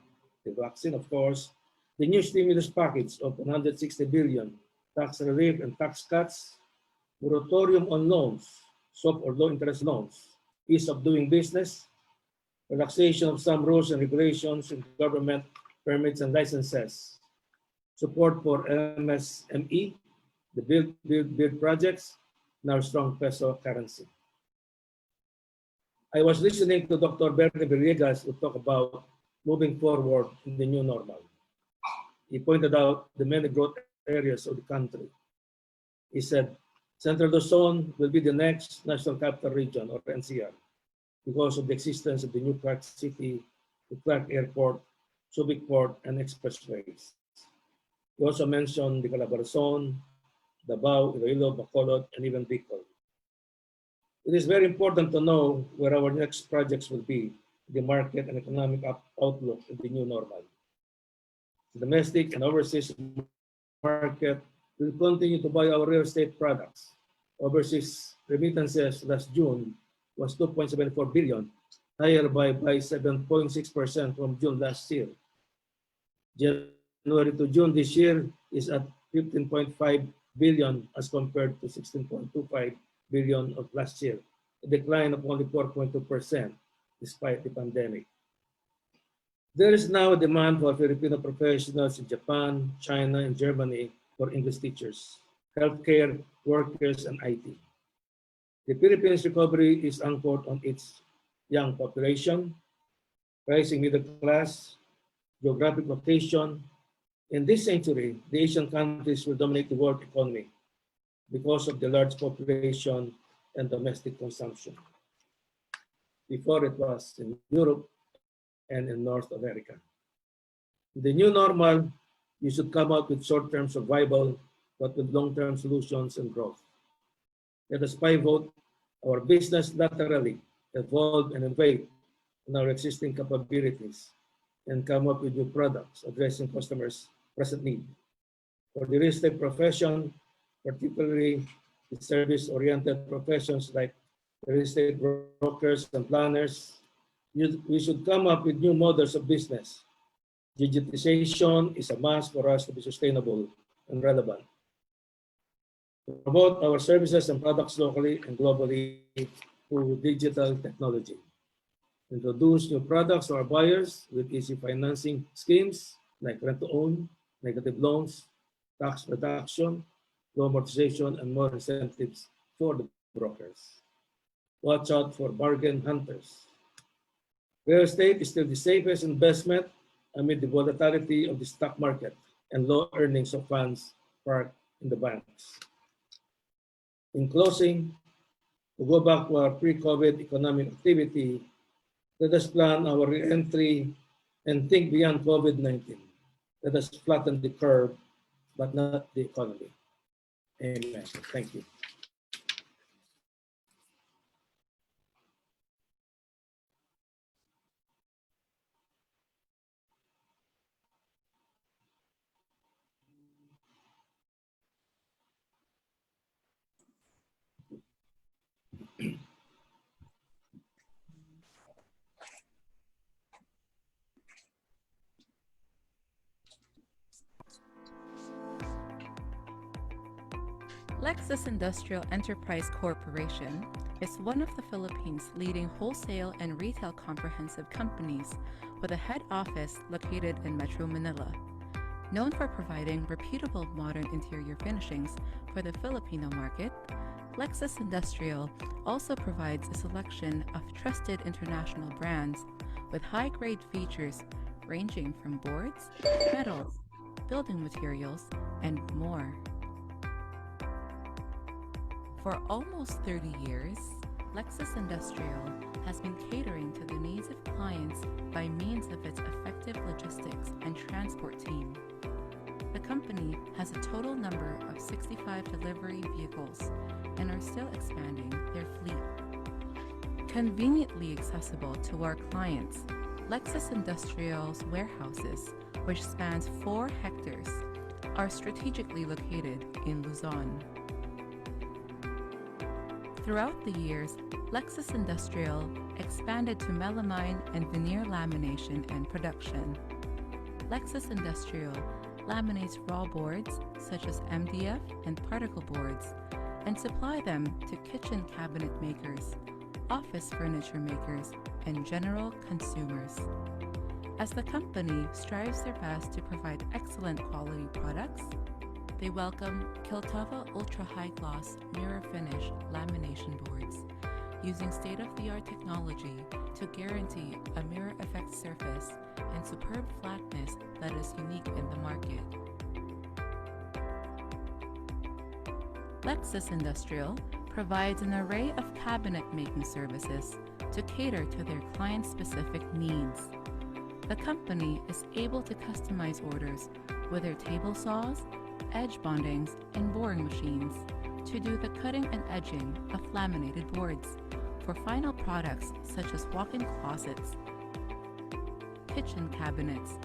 the vaccine, of course, the new stimulus package of 160 billion, tax relief and tax cuts, moratorium on loans, soft or low interest loans, ease of doing business, relaxation of some rules and regulations in government permits and licenses, support for MSME, the build projects, and our strong peso currency. I was listening to Dr. Bernie Villegas who talk about moving forward in the new normal. He pointed out the many growth areas of the country. He said, Central Luzon will be the next National Capital Region or NCR because of the existence of the new Clark City, the Clark Airport, Subic Port, and expressways. He also mentioned the Calabarzon, Davao, Iloilo, Bacolod, and even Bicol. It is very important to know where our next projects will be, the market and economic outlook in the new normal. The domestic and overseas market will continue to buy our real estate products. Overseas remittances last June was 2.74 billion, higher by 7.6% from June last year. January to June this year is at 15.5 billion as compared to 16.25 billion of last year, a decline of only 4.2% despite the pandemic. There is now a demand for Filipino professionals in Japan, China, and Germany for English teachers, healthcare workers, and IT. The Philippines' recovery is anchored on its young population, rising middle class, geographic location. In this century, the Asian countries will dominate the world economy because of the large population and domestic consumption. Before it was in Europe and in North America. The new normal, you should come up with short-term survival, but with long-term solutions and growth. Let us pivot our business laterally, evolve and innovate on our existing capabilities, and come up with new products addressing customers' present need. For the real estate profession, particularly the service-oriented professions like real estate brokers and planners, we should come up with new models of business. Digitization is a must for us to be sustainable and relevant. To promote our services and products locally and globally through digital technology. Introduce new products to our buyers with easy financing schemes like rent-to-own, negative loans, tax reduction, low amortization, and more incentives for the brokers. Watch out for bargain hunters. Real estate is still the safest investment amid the volatility of the stock market and low earnings of funds parked in the banks. In closing, to go back to our pre-COVID economic activity, let us plan our re-entry and think beyond COVID-19. Let us flatten the curve, but not the economy. Amen. Thank you. Lexus Industrial Enterprise Corporation is one of the Philippines' leading wholesale and retail comprehensive companies with a head office located in Metro Manila. Known for providing reputable modern interior finishings for the Filipino market, Lexus Industrial also provides a selection of trusted international brands with high-grade features ranging from boards, metals, building materials, and more. For almost 30 years, Lexus Industrial has been catering to the needs of clients by means of its effective logistics and transport team. The company has a total number of 65 delivery vehicles and are still expanding their fleet. Conveniently accessible to our clients, Lexus Industrial's warehouses, which spans 4 hectares, are strategically located in Luzon. Throughout the years, Lexus Industrial expanded to melamine and veneer lamination and production. Lexus Industrial laminates raw boards such as MDF and particle boards and supply them to kitchen cabinet makers, office furniture makers, and general consumers. As the company strives their best to provide excellent quality products, they welcome Kiltova Ultra High Gloss Mirror Finish lamination boards, using state-of-the-art technology to guarantee a mirror effect surface and superb flatness that is unique in the market. Lexus Industrial provides an array of cabinet making services to cater to their client-specific needs. The company is able to customize orders with their table saws, edge bondings, and boring machines to do the cutting and edging of laminated boards for final products such as walk-in closets, kitchen cabinets,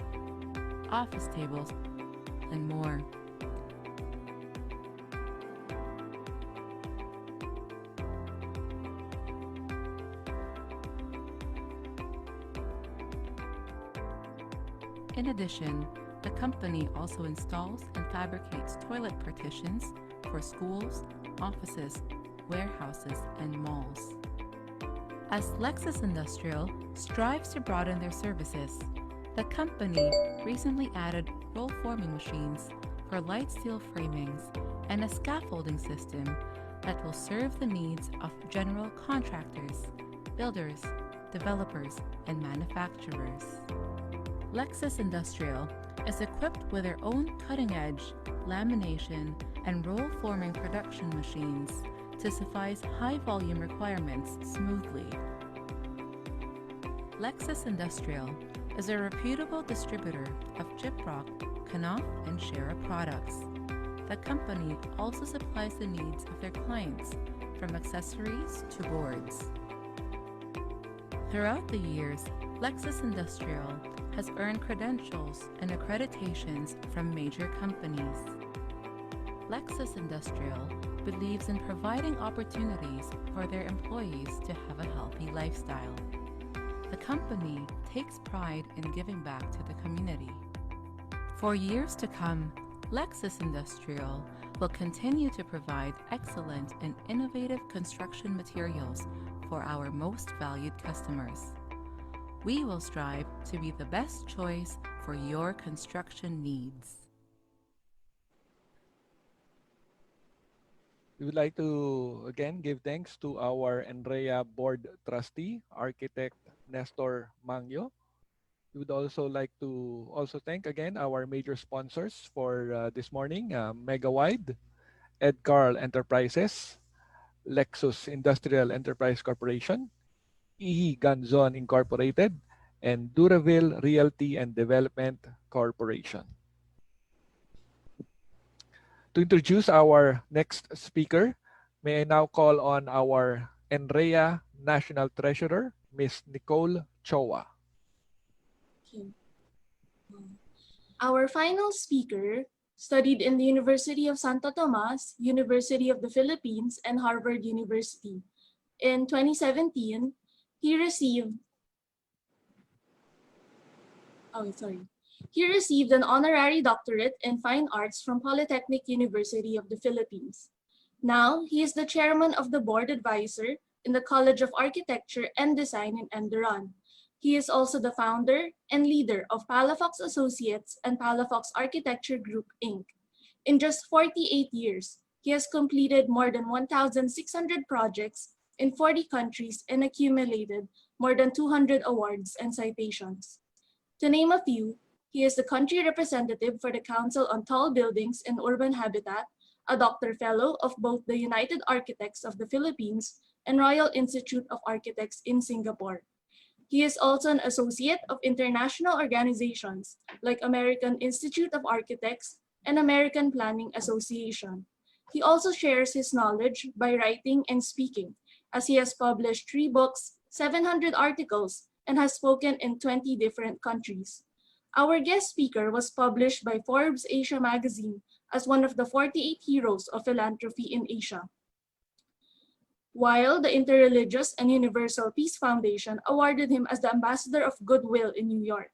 office tables, and more. In addition, the company also installs and fabricates toilet partitions for schools, offices, warehouses, and malls. As Lexus Industrial strives to broaden their services, the company recently added roll forming machines for light steel framings and a scaffolding system that will serve the needs of general contractors, builders, developers, and manufacturers. Lexus Industrial is equipped with their own cutting-edge lamination and roll forming production machines to suffice high-volume requirements smoothly. Lexus Industrial is a reputable distributor of Gyprock, Knauf, and Shera products. The company also supplies the needs of their clients, from accessories to boards. Throughout the years, Lexus Industrial has earned credentials and accreditations from major companies. Lexus Industrial believes in providing opportunities for their employees to have a healthy lifestyle. The company takes pride in giving back to the community. For years to come, Lexus Industrial will continue to provide excellent and innovative construction materials for our most valued customers. We will strive to be the best choice for your construction needs. We would like to again give thanks to our NREA Board Trustee, Architect Nestor Mangyo. We would also like to thank again our major sponsors for this morning, Megawide, Edcarl Enterprises, Lexus Industrial Enterprise Corporation, E. Ganzon Incorporated, and Duraville Realty and Development Corporation. To introduce our next speaker, may I now call on our NREA National Treasurer, Ms. Nicole Choa. Our final speaker studied in the University of Santo Tomas, University of the Philippines, and Harvard University. In 2017, he received an honorary doctorate in fine arts from Polytechnic University of the Philippines. Now, he is the chairman of the board advisor in the College of Architecture and Design in Enderun. He is also the founder and leader of Palafox Associates and Palafox Architecture Group, Inc. In just 48 years, he has completed more than 1,600 projects in 40 countries and accumulated more than 200 awards and citations. To name a few, he is the country representative for the Council on Tall Buildings and Urban Habitat, a doctor fellow of both the United Architects of the Philippines and Royal Institute of Architects in Singapore. He is also an associate of international organizations like American Institute of Architects and American Planning Association. He also shares his knowledge by writing and speaking, as he has published 3 books, 700 articles, and has spoken in 20 different countries. Our guest speaker was published by Forbes Asia magazine as one of the 48 heroes of philanthropy in Asia, while the Interreligious and Universal Peace Foundation awarded him as the Ambassador of Goodwill in New York.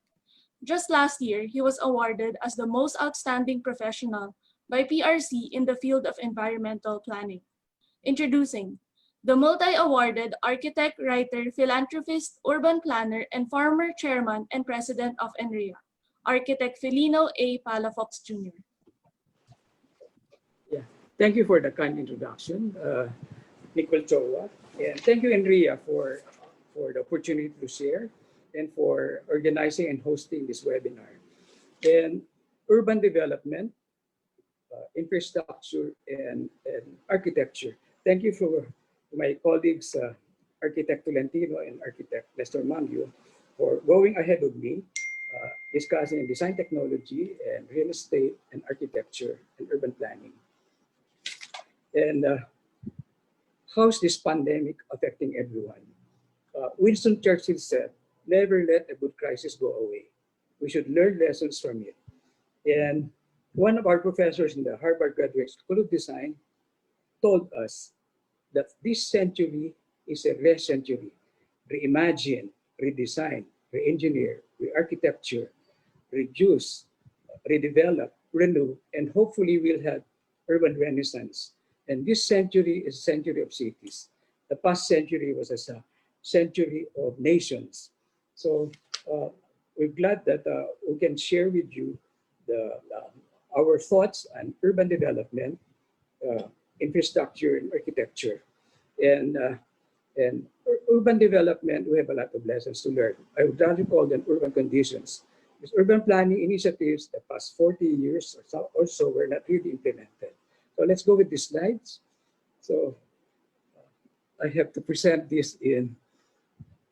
Just last year, he was awarded as the most outstanding professional by PRC in the field of environmental planning. Introducing the multi-awarded architect, writer, philanthropist, urban planner, and former chairman and president of NREA, Architect Felino A. Palafox Jr. Yeah, thank you for the kind introduction, Nicole Choa, and thank you, NREA, for the opportunity to share and for organizing and hosting this webinar. And urban development, infrastructure, and architecture. Thank you for my colleagues, Architect Tolentino and Architect Nestor Mangyo, for going ahead of me, discussing design technology and real estate and architecture and urban planning. And how's this pandemic affecting everyone? Winston Churchill said, never let a good crisis go away. We should learn lessons from it. And one of our professors in the Harvard Graduate School of Design told us that this century is a rest century. Reimagine, redesign, re-engineer, re-architecture, reduce, redevelop, renew, and hopefully we'll have urban renaissance. And this century is a century of cities. The past century was a century of nations. So we're glad that we can share with you our thoughts on urban development, infrastructure, and architecture. And urban development, we have a lot of lessons to learn. I would rather call them urban conditions. Because urban planning initiatives the past 40 years or so were not really implemented. So let's go with these slides. So I have to present this in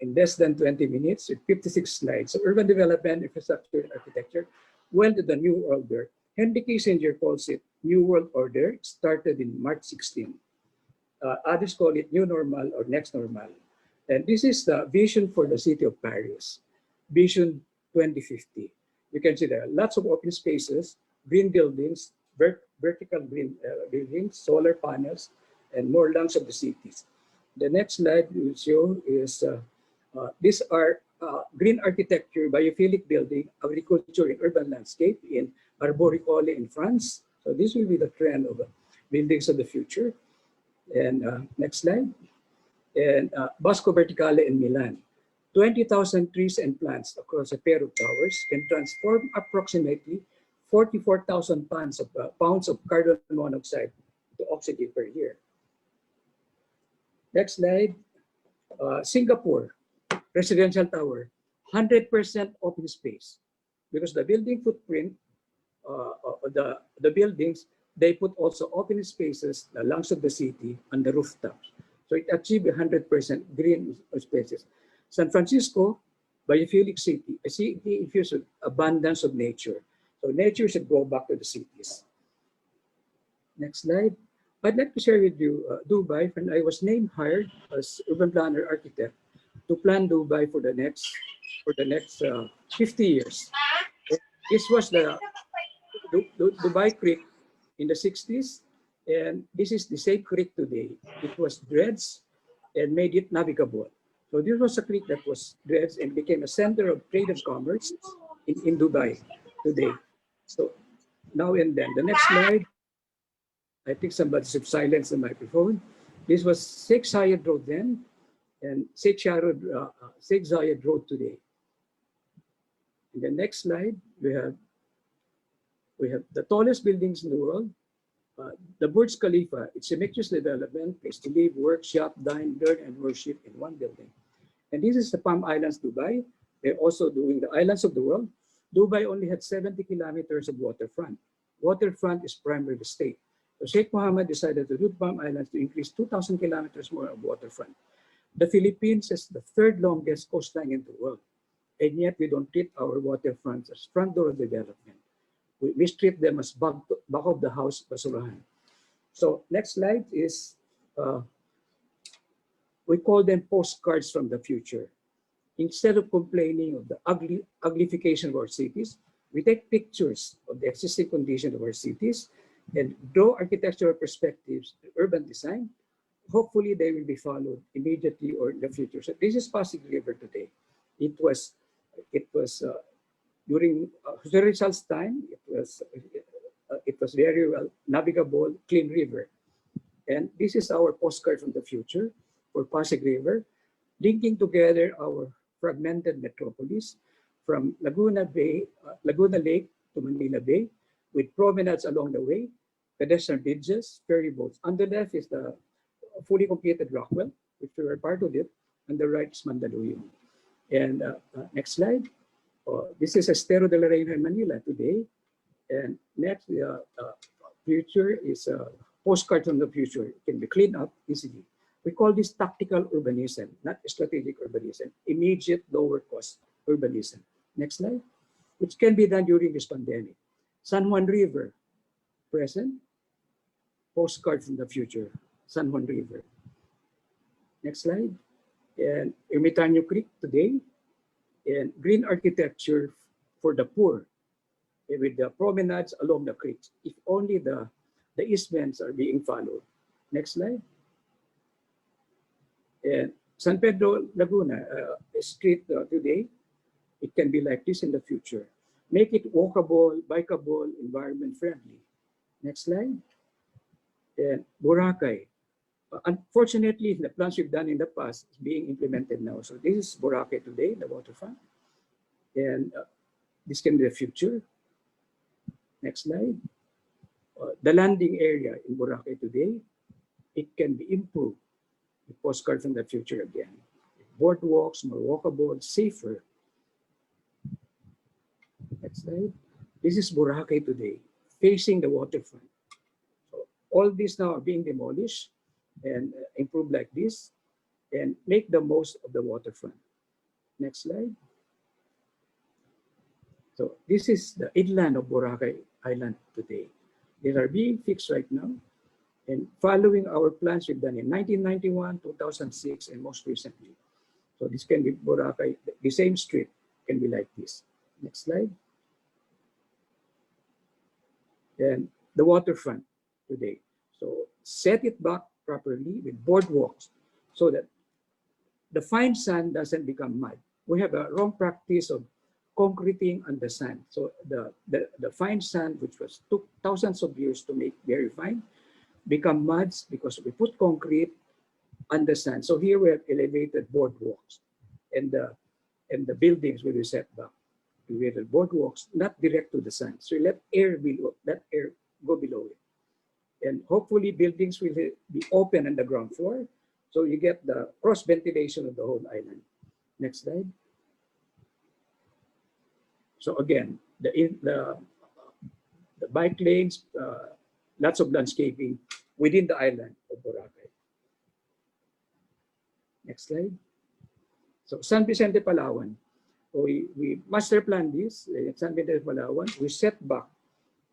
less than 20 minutes with 56 slides. So urban development, infrastructure, and architecture went to the new order. Henry Kissinger calls it New World Order. It started in March 16. Others call it New Normal or Next Normal. And this is the vision for the city of Paris, Vision 2050. You can see there are lots of open spaces, green buildings, vertical green buildings, solar panels, and more lungs of the cities. The next slide will show is these are green architecture, biophilic building, agriculture, and urban landscape in Arboricole in France. So this will be the trend of buildings of the future. And next slide. And Bosco Verticale in Milan. 20,000 trees and plants across a pair of towers can transform approximately 44,000 pounds of carbon monoxide to oxygen per year. Next slide. Singapore, residential tower, 100% open space. Because the building footprint, the buildings, they put also open spaces, the lungs of the city, on the rooftops. So it achieved 100% green spaces. San Francisco, biophilic city, a city infused with abundance of nature. So nature should go back to the cities. Next slide. I'd like to share with you Dubai, when I was hired as urban planner architect to plan Dubai for the next 50 years. This was the Dubai Creek in the 60s, and this is the same creek today. It was dredged and made it navigable. So this was a creek that was dredged and became a center of trade and commerce in Dubai today. So now and then. The next slide. I think somebody should silence the microphone. This was Sheikh Zayed Road then, and Sheikh Zayed Road today. In the next slide, we have the tallest buildings in the world. The Burj Khalifa, it's a mixed development, place to live, work, shop, dine, learn, and worship in one building. And this is the Palm Islands, Dubai. They're also doing the islands of the world. Dubai only had 70 kilometers of waterfront. Waterfront is prime real estate. So Sheikh Mohammed decided to do Palm Islands to increase 2,000 kilometers more of waterfront. The Philippines is the third longest coastline in the world. And yet we don't treat our waterfronts as front door of development. We treat them as back of the house basurahan. So next slide is, we call them postcards from the future. Instead of complaining of the uglification of our cities, we take pictures of the existing condition of our cities and draw architectural perspectives to urban design. Hopefully they will be followed immediately or in the future. So this is Pasig River today. It was during Jose Rizal's time, it was very well navigable, clean river. And this is our postcard from the future for Pasig River, linking together our fragmented metropolis from Laguna Lake to Manila Bay, with promenades along the way, pedestrian bridges, ferry boats. On the left is the fully completed Rockwell, which we were part of it. On the right is Mandaluyong. And next slide. This is Estero de la Reina in Manila today. And next, future is a postcard from the future. It can be cleaned up easily. We call this tactical urbanism, not strategic urbanism, immediate lower cost urbanism. Next slide, which can be done during this pandemic. San Juan River, present, postcard from the future, San Juan River. Next slide, and Ermitaño Creek today, and green architecture for the poor, with the promenades along the creeks. If only the easements are being followed. Next slide. And San Pedro Laguna, a street today, it can be like this in the future. Make it walkable, bikeable, environment friendly. Next slide. And Boracay, unfortunately, the plans we've done in the past is being implemented now. So this is Boracay today, the waterfront. And this can be the future. Next slide. The landing area in Boracay today, it can be improved. The postcard from the future again. Boardwalks, more walkable, safer. Next slide. This is Boracay today, facing the waterfront. So all these now are being demolished and improved like this and make the most of the waterfront. Next slide. So this is the inland of Boracay Island today. These are being fixed right now and following our plans we've done in 1991, 2006, and most recently. So this can be Boracay, the same street can be like this. Next slide. And the waterfront today. So set it back properly with boardwalks so that the fine sand doesn't become mud. We have a wrong practice of concreting on the sand. So the fine sand, which took thousands of years to make very fine, become muds because we put concrete on the sand. So here we have elevated boardwalks, and the buildings will be set back. Elevated boardwalks, not direct to the sand. So you let air go below it. And hopefully buildings will be open on the ground floor, so you get the cross ventilation of the whole island. Next slide. So again, the bike lanes, lots of landscaping within the island of Boracay. Next slide. So San Vicente, Palawan. We master plan this in San Vicente, Palawan. We set back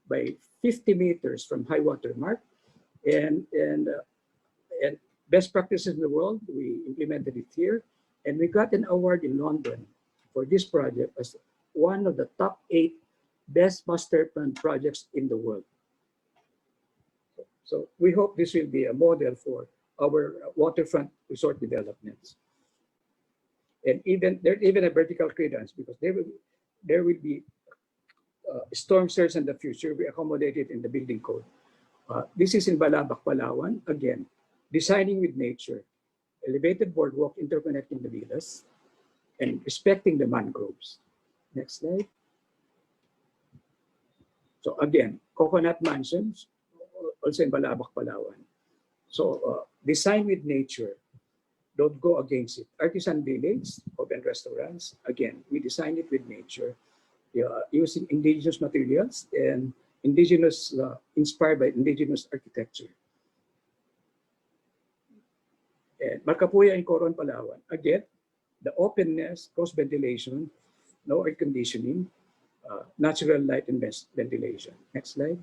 by 50 meters from high water mark, and best practices in the world, we implemented it here, and we got an award in London for this project as one of the top 8 best master plan projects in the world. So we hope this will be a model for our waterfront resort developments. And there's even a vertical clearance because there will be storm surge in the future. We accommodate it in the building code. This is in Balabac, Palawan. Again, designing with nature, elevated boardwalk interconnecting the villas, and respecting the mangroves. Next slide. So again, coconut mansions, also in Balabac, Palawan. So design with nature, don't go against it. Artisan village, open restaurants. Again, we design it with nature, using indigenous materials and indigenous, inspired by indigenous architecture. And Marcapuya and Coron, Palawan. Again, the openness, cross ventilation, no air conditioning, natural light and ventilation. Next slide.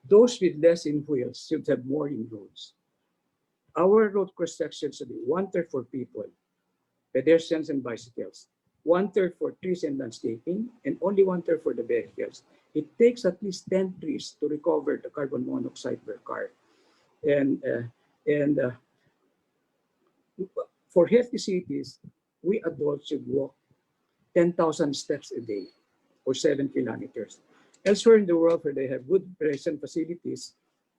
Those with less in wheels should have more in roads. Our road cross sections should be 1/3 for people, pedestrians and bicycles, 1/3 for trees and landscaping, and only 1/3 for the vehicles. It takes at least 10 trees to recover the carbon monoxide per car. And for healthy cities, we adults should walk 10,000 steps a day or 7 kilometers. Elsewhere in the world where they have good recreation facilities,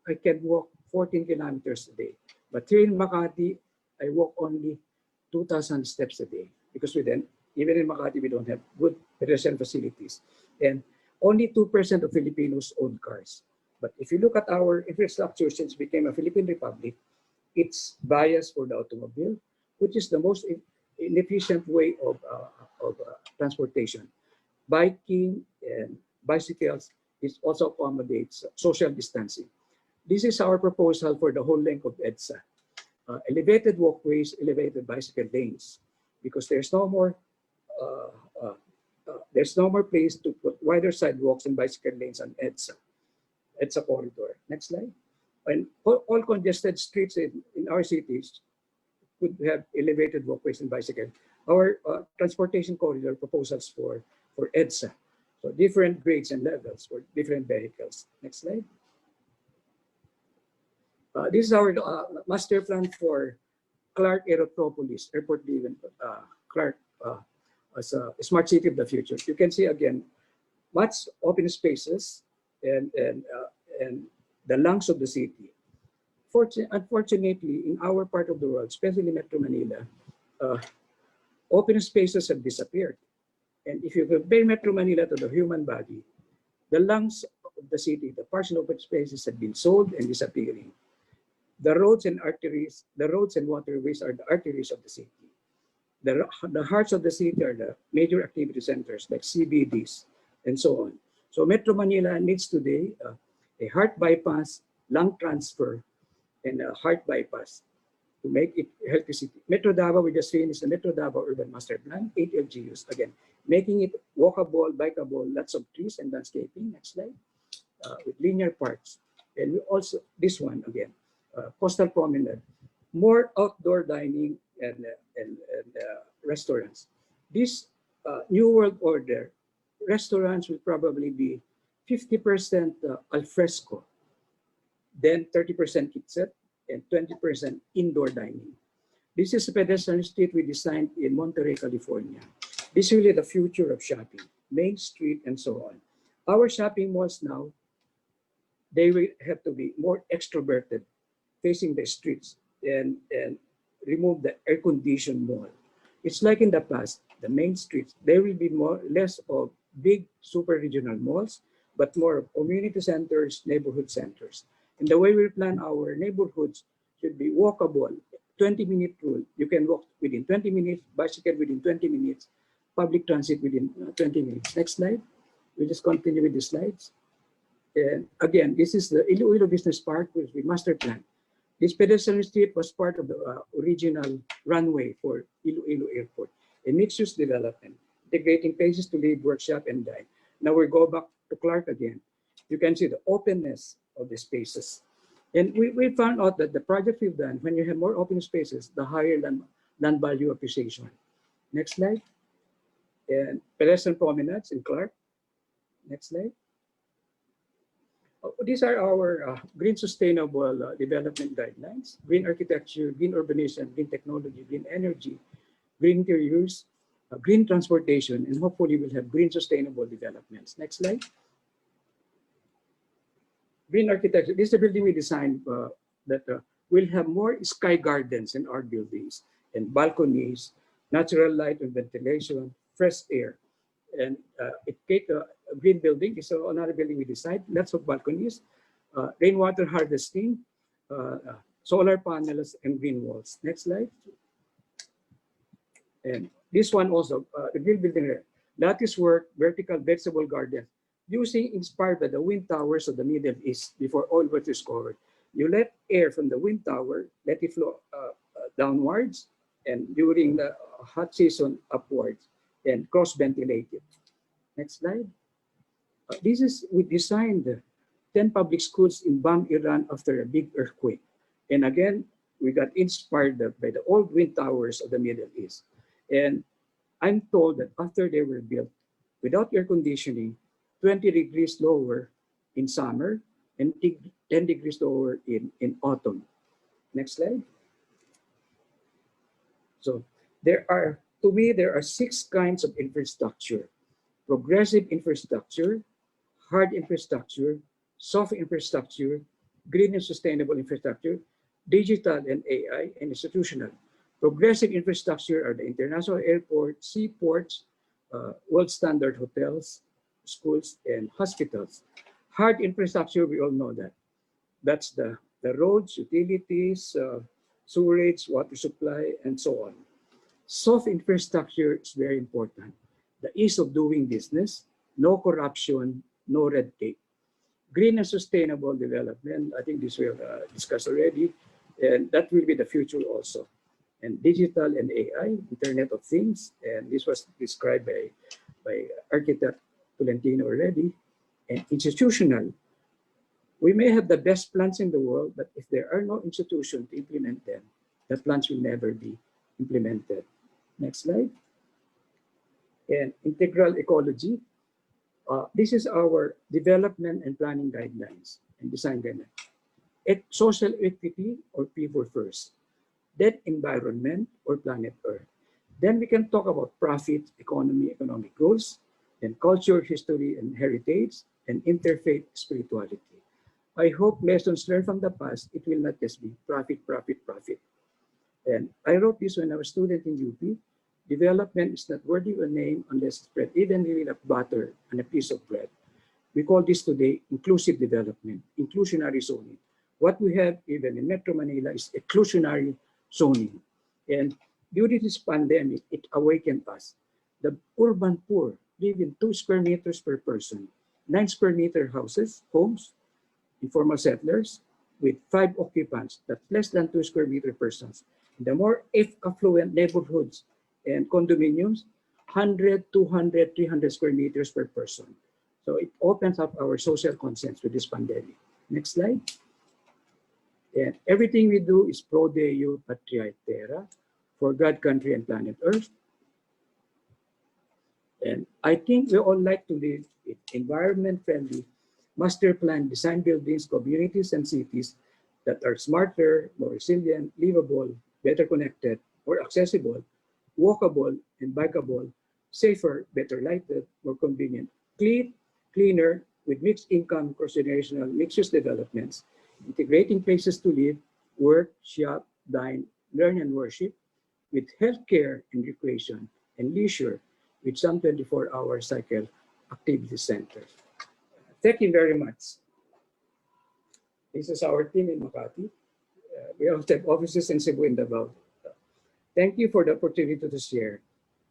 I can walk 14 kilometers a day. But here in Makati, I walk only 2,000 steps a day because even in Makati, we don't have good recreation facilities. And only 2% of Filipinos own cars. But if you look at our infrastructure since we became a Philippine Republic, it's biased for the automobile, which is the most inefficient way of transportation. Biking and bicycles also accommodates social distancing. This is our proposal for the whole length of EDSA. Elevated walkways, elevated bicycle lanes, because there's no more place to put wider sidewalks and bicycle lanes on EDSA corridor. Next slide. And all congested streets in our cities could have elevated walkways and bicycle. Our transportation corridor proposals for EDSA. So different grades and levels for different vehicles. Next slide. This is our master plan for Clark Aerotropolis, airport-driven Clark as a smart city of the future. You can see again, much open spaces and the lungs of the city. Unfortunately, in our part of the world, especially Metro Manila, open spaces have disappeared. And if you compare Metro Manila to the human body, the lungs of the city, the partial open spaces have been sold and disappearing. The roads and arteries, the roads and waterways are the arteries of the city. The hearts of the city are the major activity centers like CBDs and so on. So Metro Manila needs today a heart bypass, lung transfer, and a heart bypass to make it a healthy city. Metro Davao, we just finished the Metro Davao Urban Master Plan, 8 LGUs, again, making it walkable, bikeable, lots of trees and landscaping, next slide, with linear parks. And we also, this one again, coastal promenade, more outdoor dining and restaurants. This New World Order, restaurants will probably be 50% al fresco, then 30% kitchen, and 20% indoor dining. This is a pedestrian street we designed in Monterey, California. This is really the future of shopping, Main Street and so on. Our shopping malls now, they will have to be more extroverted, facing the streets and remove the air-conditioned mall. It's like in the past, the main streets, there will be less of big super regional malls, but more of community centers, neighborhood centers. And the way we plan our neighborhoods should be walkable, 20-minute rule. You can walk within 20 minutes, bicycle within 20 minutes, public transit within 20 minutes. Next slide. We just continue with the slides. And again, this is the Iloilo Business Park, which we master plan. This pedestrian street was part of the original runway for Iloilo Airport, a mixed-use development, integrating places to live, workshop, and dine. Now we go back to Clark again. You can see the openness of the spaces. And we found out that the project we've done, when you have more open spaces, the higher land value appreciation. Next slide. And pedestrian promenades in Clark. Next slide. These are our green sustainable development guidelines: green architecture, green urbanization, green technology, green energy, green interiors, green transportation, and hopefully we'll have green sustainable developments. Next slide. Green architecture. This is a building we designed that will have more sky gardens in our buildings and balconies, natural light and ventilation, fresh air. And a green building is another building we designed, lots of balconies, rainwater harvesting, solar panels, and green walls. Next slide. And this one also, the green building, lattice work, vertical vegetable garden, inspired by the wind towers of the Middle East before oil was discovered. You let air from the wind tower, let it flow downwards, and during the hot season, upwards, and cross-ventilate it. Next slide. We designed 10 public schools in Bam, Iran after a big earthquake. And again, we got inspired by the old wind towers of the Middle East. And I'm told that after they were built, without air conditioning, 20 degrees lower in summer and 10 degrees lower in autumn. Next slide. So to me, there are 6 kinds of infrastructure: progressive infrastructure, hard infrastructure, soft infrastructure, green and sustainable infrastructure, digital and AI, and institutional. Progressive infrastructure are the international airports, seaports, world standard hotels, schools, and hospitals. Hard infrastructure, we all know that. That's the roads, utilities, sewerage, water supply, and so on. Soft infrastructure is very important. The ease of doing business, no corruption, no red tape. Green and sustainable development, I think this we have discussed already, and that will be the future also. And digital and AI, Internet of Things, and this was described by architect Tolentino already. And institutional, we may have the best plans in the world, but if there are no institutions to implement them, the plans will never be implemented. Next slide. And integral ecology. This is our development and planning guidelines and design guidelines. Social equity, or people first. Then environment, or planet Earth. Then we can talk about profit, economy, economic goals, and culture, history, and heritage, and interfaith spirituality. I hope lessons learned from the past, it will not just be profit, profit, profit. And I wrote this when I was a student in UP. Development is not worthy of a name unless spread evenly like butter on a piece of bread. We call this today inclusive development, inclusionary zoning. What we have even in Metro Manila is exclusionary zoning. And during this pandemic, it awakened us. The urban poor live in 2 square meters per person, 9 square meter houses, homes, informal settlers with 5 occupants, that's less than 2 square meter persons. The more affluent neighborhoods and condominiums, 100, 200, 300 square meters per person. So it opens up our social conscience with this pandemic. Next slide. And everything we do is pro Deo Patria et Terra, for God, country, and planet Earth. And I think we all like to live in environment-friendly, master plan design buildings, communities, and cities that are smarter, more resilient, livable, better connected, more accessible, walkable, and bikeable, safer, better lighted, more convenient, clean, cleaner, with mixed income, cross-generational, mixed-use developments, integrating places to live, work, shop, dine, learn, and worship, with healthcare and recreation, and leisure, with some 24-hour cycle activity centers. Thank you very much. This is our team in Makati. We also have offices in Cebu and Davao. Thank you for the opportunity to share.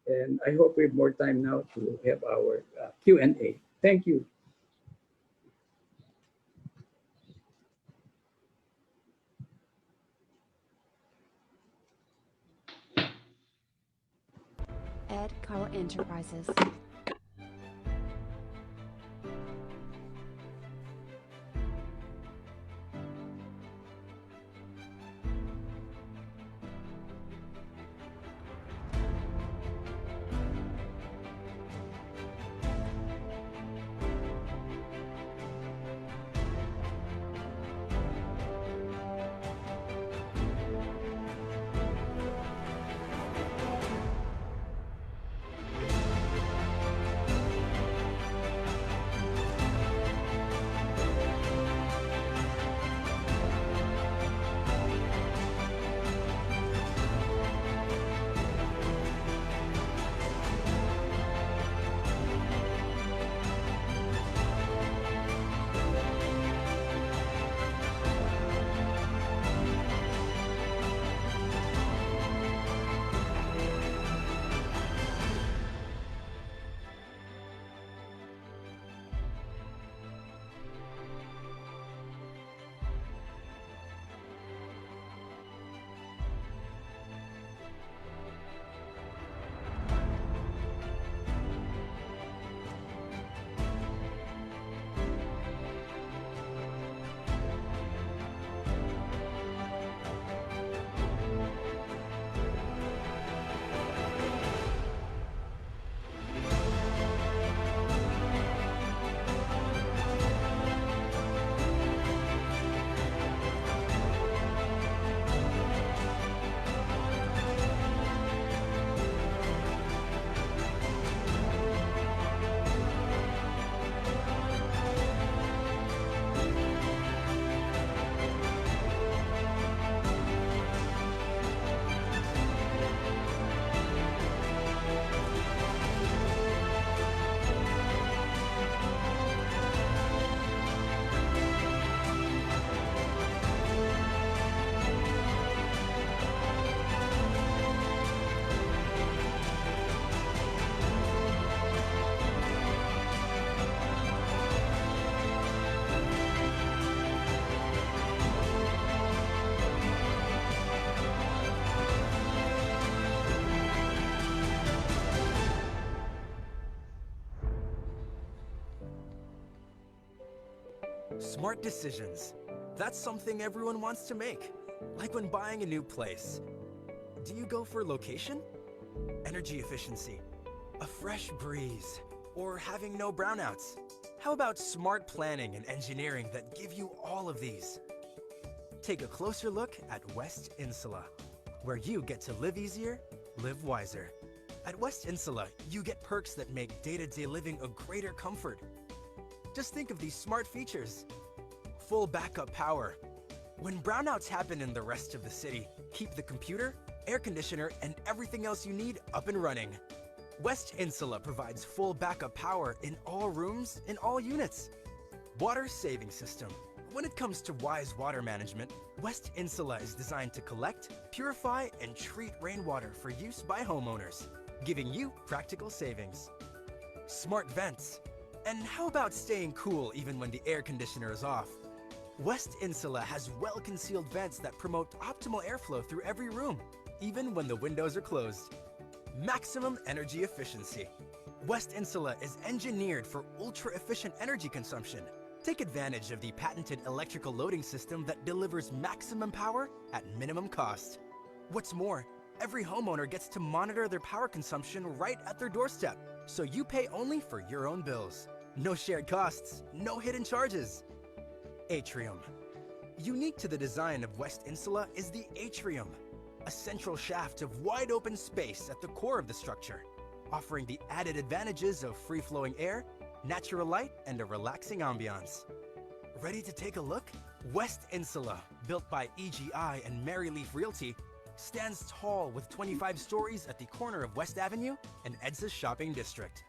And I hope we have more time now to have our Q&A. Thank you. Ed Carl Enterprises. Smart decisions. That's something everyone wants to make. Like when buying a new place. Do you go for location? Energy efficiency? A fresh breeze? Or having no brownouts? How about smart planning and engineering that give you all of these? Take a closer look at West Insula, where you get to live easier, live wiser. At West Insula, you get perks that make day-to-day living a greater comfort. Just think of these smart features. full backup power. When brownouts happen in the rest of the city, keep the computer, air conditioner, and everything else you need up and running. West Insula provides full backup power in all rooms, in all units. Water saving system. When it comes to wise water management, West Insula is designed to collect, purify, and treat rainwater for use by homeowners, giving you practical savings. Smart vents. And how about staying cool even when the air conditioner is off? West Insula has well-concealed vents that promote optimal airflow through every room, even when the windows are closed. Maximum energy efficiency. West Insula is engineered for ultra-efficient energy consumption. Take advantage of the patented electrical loading system that delivers maximum power at minimum cost. What's more, every homeowner gets to monitor their power consumption right at their doorstep, so you pay only for your own bills. No shared costs, no hidden charges. Atrium. Unique to the design of West Insula is the atrium, a central shaft of wide open space at the core of the structure, offering the added advantages of free-flowing air, natural light, and a relaxing ambiance. Ready to take a look? West Insula, built by EGI and Maryleaf Realty, stands tall with 25 stories at the corner of West Avenue and EDSA Shopping District.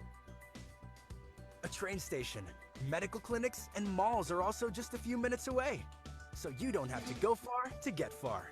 A train station, medical clinics, and malls are also just a few minutes away, so you don't have to go far to get far.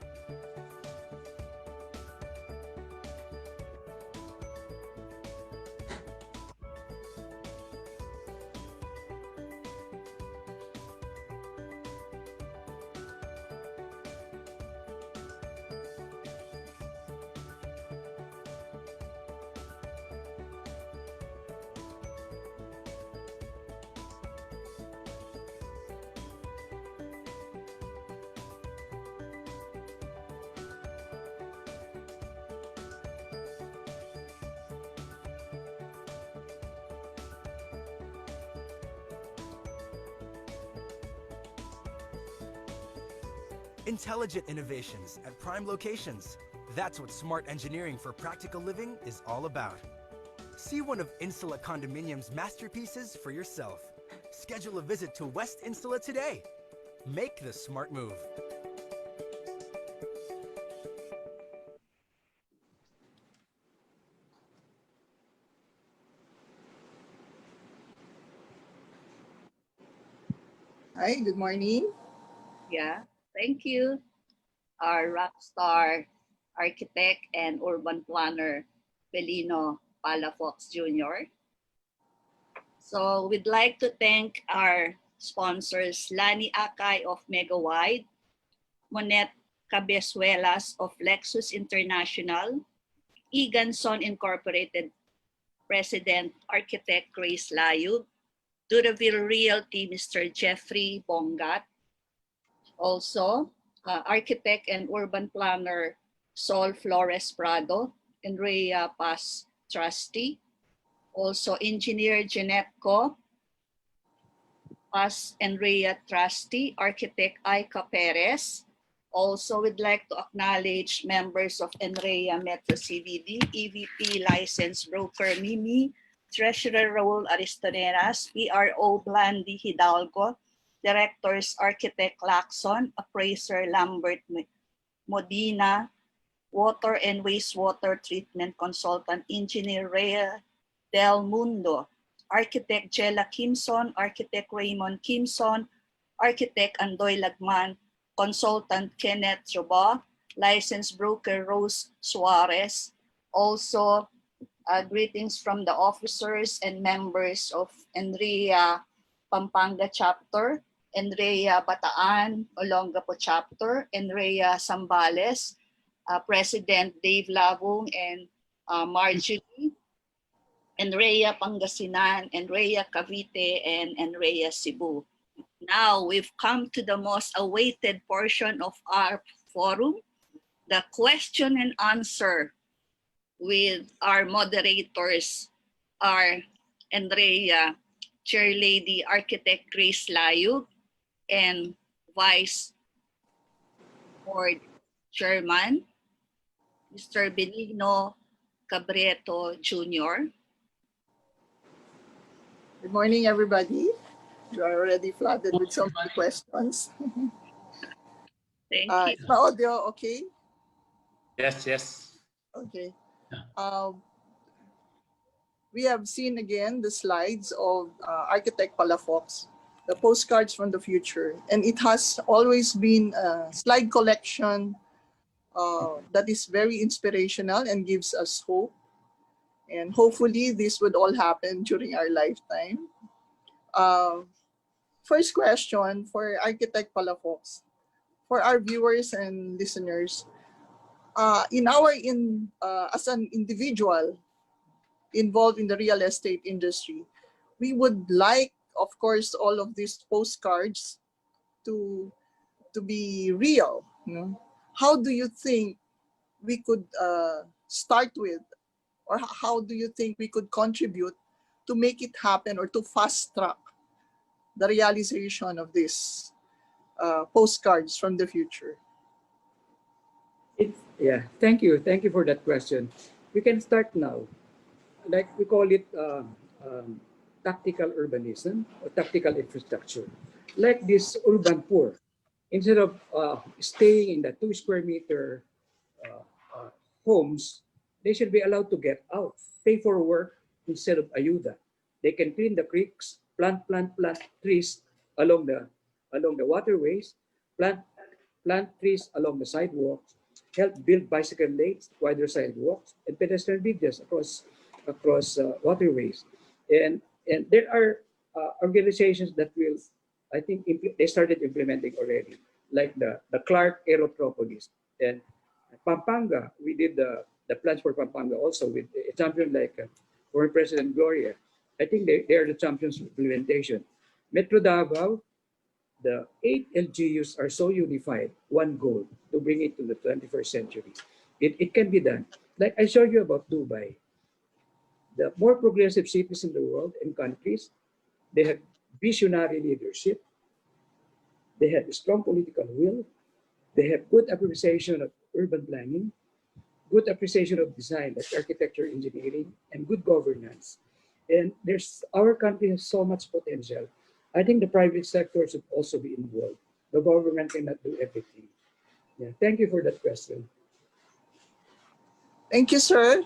Intelligent innovations at prime locations. That's what smart engineering for practical living is all about. See one of Insula Condominium's masterpieces for yourself. Schedule a visit to West Insula today. Make the smart move. Hi, good morning. Yeah, thank you. Our rock star architect and urban planner, Belino Palafox Jr. So we'd like to thank our sponsors, Lani Akay of Megawide, Monet Cabezuelas of Lexus International, Eganson Incorporated President Architect Grace Layug, Duraville Realty Mr. Jeffrey Bongat, also architect and urban planner Sol Flores Prado, and Rhea Paz Trustee, also engineer Jeanette Co, Paz and Rhea Trustee, architect Aika Perez. Also, we'd like to acknowledge members of NREA Metro CVD, EVP License Broker Mimi, Treasurer Raul Aristoneras, PRO Blandy Hidalgo, Directors Architect Lacson, Appraiser Lambert Modina, Water and Wastewater Treatment Consultant Engineer Rhea Del Mundo, Architect Jella Kimson, Architect Raymond Kimson, Architect Andoy Lagman, Consultant Kenneth Joba, Licensed Broker Rose Suarez. Also, greetings from the officers and members of NREA Pampanga Chapter, NREA Bataan, Olongapo Chapter, NREA Zambales, President Dave Labong and Marjorie, NREA Pangasinan, NREA Cavite, and NREA Cebu. Now we've come to the most awaited portion of our forum, the question and answer with our moderators, our NREA Chairlady Architect Grace Layug and Vice Board Chairman, Mr. Benigno Cabrieto Jr. Good morning, everybody. You are already flooded with so many questions. Thank you. Is my audio okay? Yes, yes. Okay. We have seen again the slides of Architect Palafox, the postcards from the future, and it has always been a slide collection that is very inspirational and gives us hope. And hopefully this would all happen during our lifetime. First question for Architect Palafox. For our viewers and listeners, as an individual involved in the real estate industry, we would like, of course, all of these postcards to be real. You know? How do you think we could start with, or how do you think we could contribute to make it happen or to fast track the realization of these postcards from the future? Yeah, thank you. Thank you for that question. We can start now. Like we call it tactical urbanism or tactical infrastructure. Like this urban poor, instead of staying in the 2 square meter homes, they should be allowed to get out, pay for work instead of ayuda. They can clean the creeks, plant trees along the waterways, plant trees along the sidewalks, help build bicycle lanes, wider sidewalks, and pedestrian bridges across waterways. And there are organizations that will, I think, they started implementing already, like the Clark Aerotropolis. And Pampanga, we did the plans for Pampanga also with a champion like former President Gloria. I think they are the champions of implementation. Metro Davao, the 8 LGUs are so unified, one goal, to bring it to the 21st century. It can be done. Like I showed you about Dubai. The more progressive cities in the world and countries, they have visionary leadership, they have strong political will, they have good appreciation of urban planning, good appreciation of design, like architecture, engineering, and good governance. And our country has so much potential. I think the private sector should also be involved. The government cannot do everything. Yeah, thank you for that question. Thank you, sir.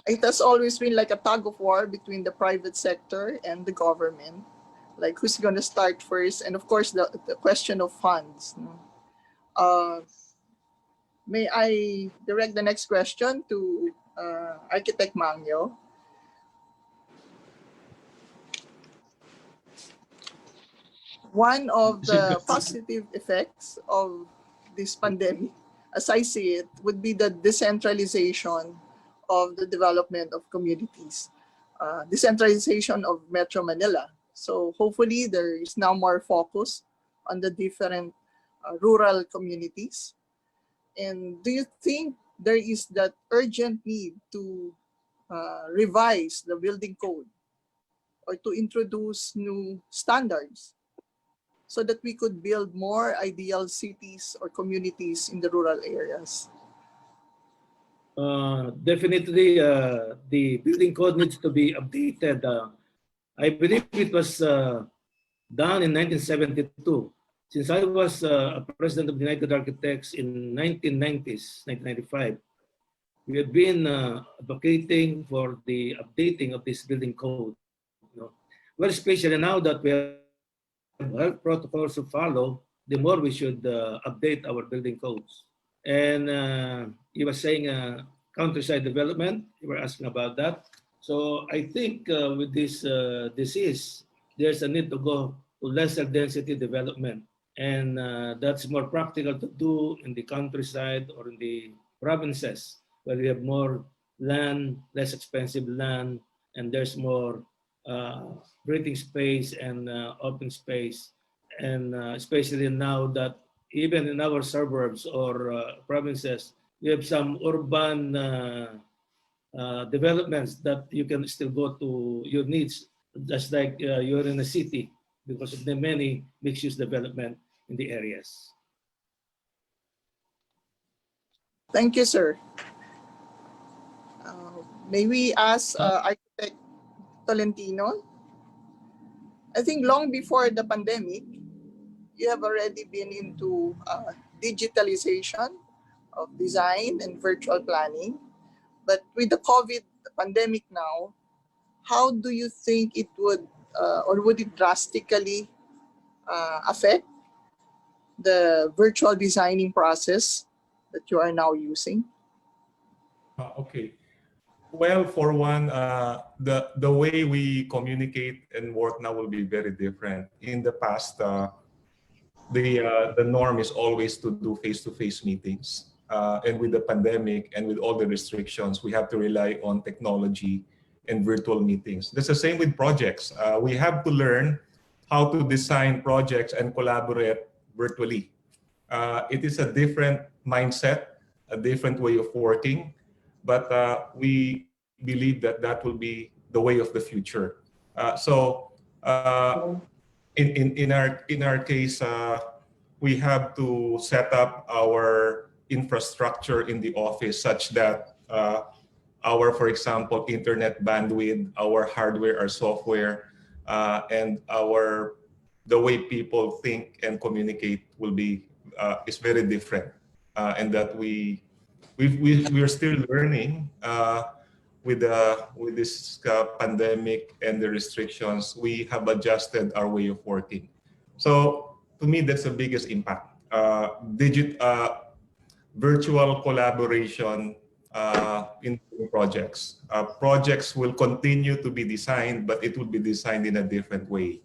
It has always been like a tug of war between the private sector and the government. Like who's going to start first? And of course, the question of funds. May I direct the next question to Architect Mangyo? One of the positive effects of this pandemic, as I see it, would be the decentralization of the development of communities, decentralization of Metro Manila. So hopefully there is now more focus on the different rural communities. And do you think there is that urgent need to revise the building code or to introduce new standards so that we could build more ideal cities or communities in the rural areas? Definitely, the building code needs to be updated. I believe it was done in 1972. Since I was a president of the United Architects in 1990s, 1995, we have been advocating for the updating of this building code. Well, especially now that we have health protocols to follow, the more we should update our building codes. And you were saying countryside development, you were asking about that. So I think with this disease, there's a need to go to lesser density development. And that's more practical to do in the countryside or in the provinces where we have more land, less expensive land, and there's more breathing space and open space. And especially now that even in our suburbs or provinces, we have some urban developments that you can still go to your needs, just like you're in a city because of the many mixed-use development in the areas. Thank you, sir. May we ask Architect Tolentino? I think long before the pandemic, you have already been into digitalization of design and virtual planning. But with the COVID pandemic now, how do you think it would, or would it drastically affect the virtual designing process that you are now using? Okay. Well, for one, the way we communicate and work now will be very different. In the past, the norm is always to do face-to-face meetings. And with the pandemic and with all the restrictions, we have to rely on technology and virtual meetings. That's the same with projects. We have to learn how to design projects and collaborate virtually. It is a different mindset, a different way of working, but we believe that that will be the way of the future. In our case, we have to set up our infrastructure in the office such that our, for example, internet bandwidth, our hardware, our software, and the way people think and communicate will be is very different, and that we're still learning with this pandemic and the restrictions. We have adjusted our way of working. So to me, that's the biggest impact. Virtual collaboration in projects. Projects will continue to be designed, but it will be designed in a different way.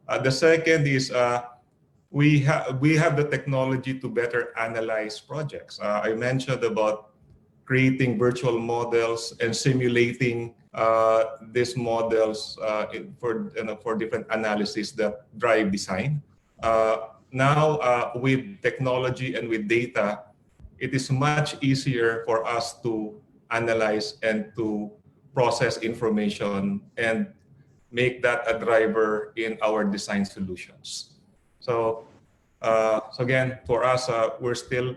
The second is we have the technology to better analyze projects. I mentioned about creating virtual models and simulating these models for different analysis that drive design. Now, with technology and with data, it is much easier for us to analyze and to process information and make that a driver in our design solutions. So again, for us, we're still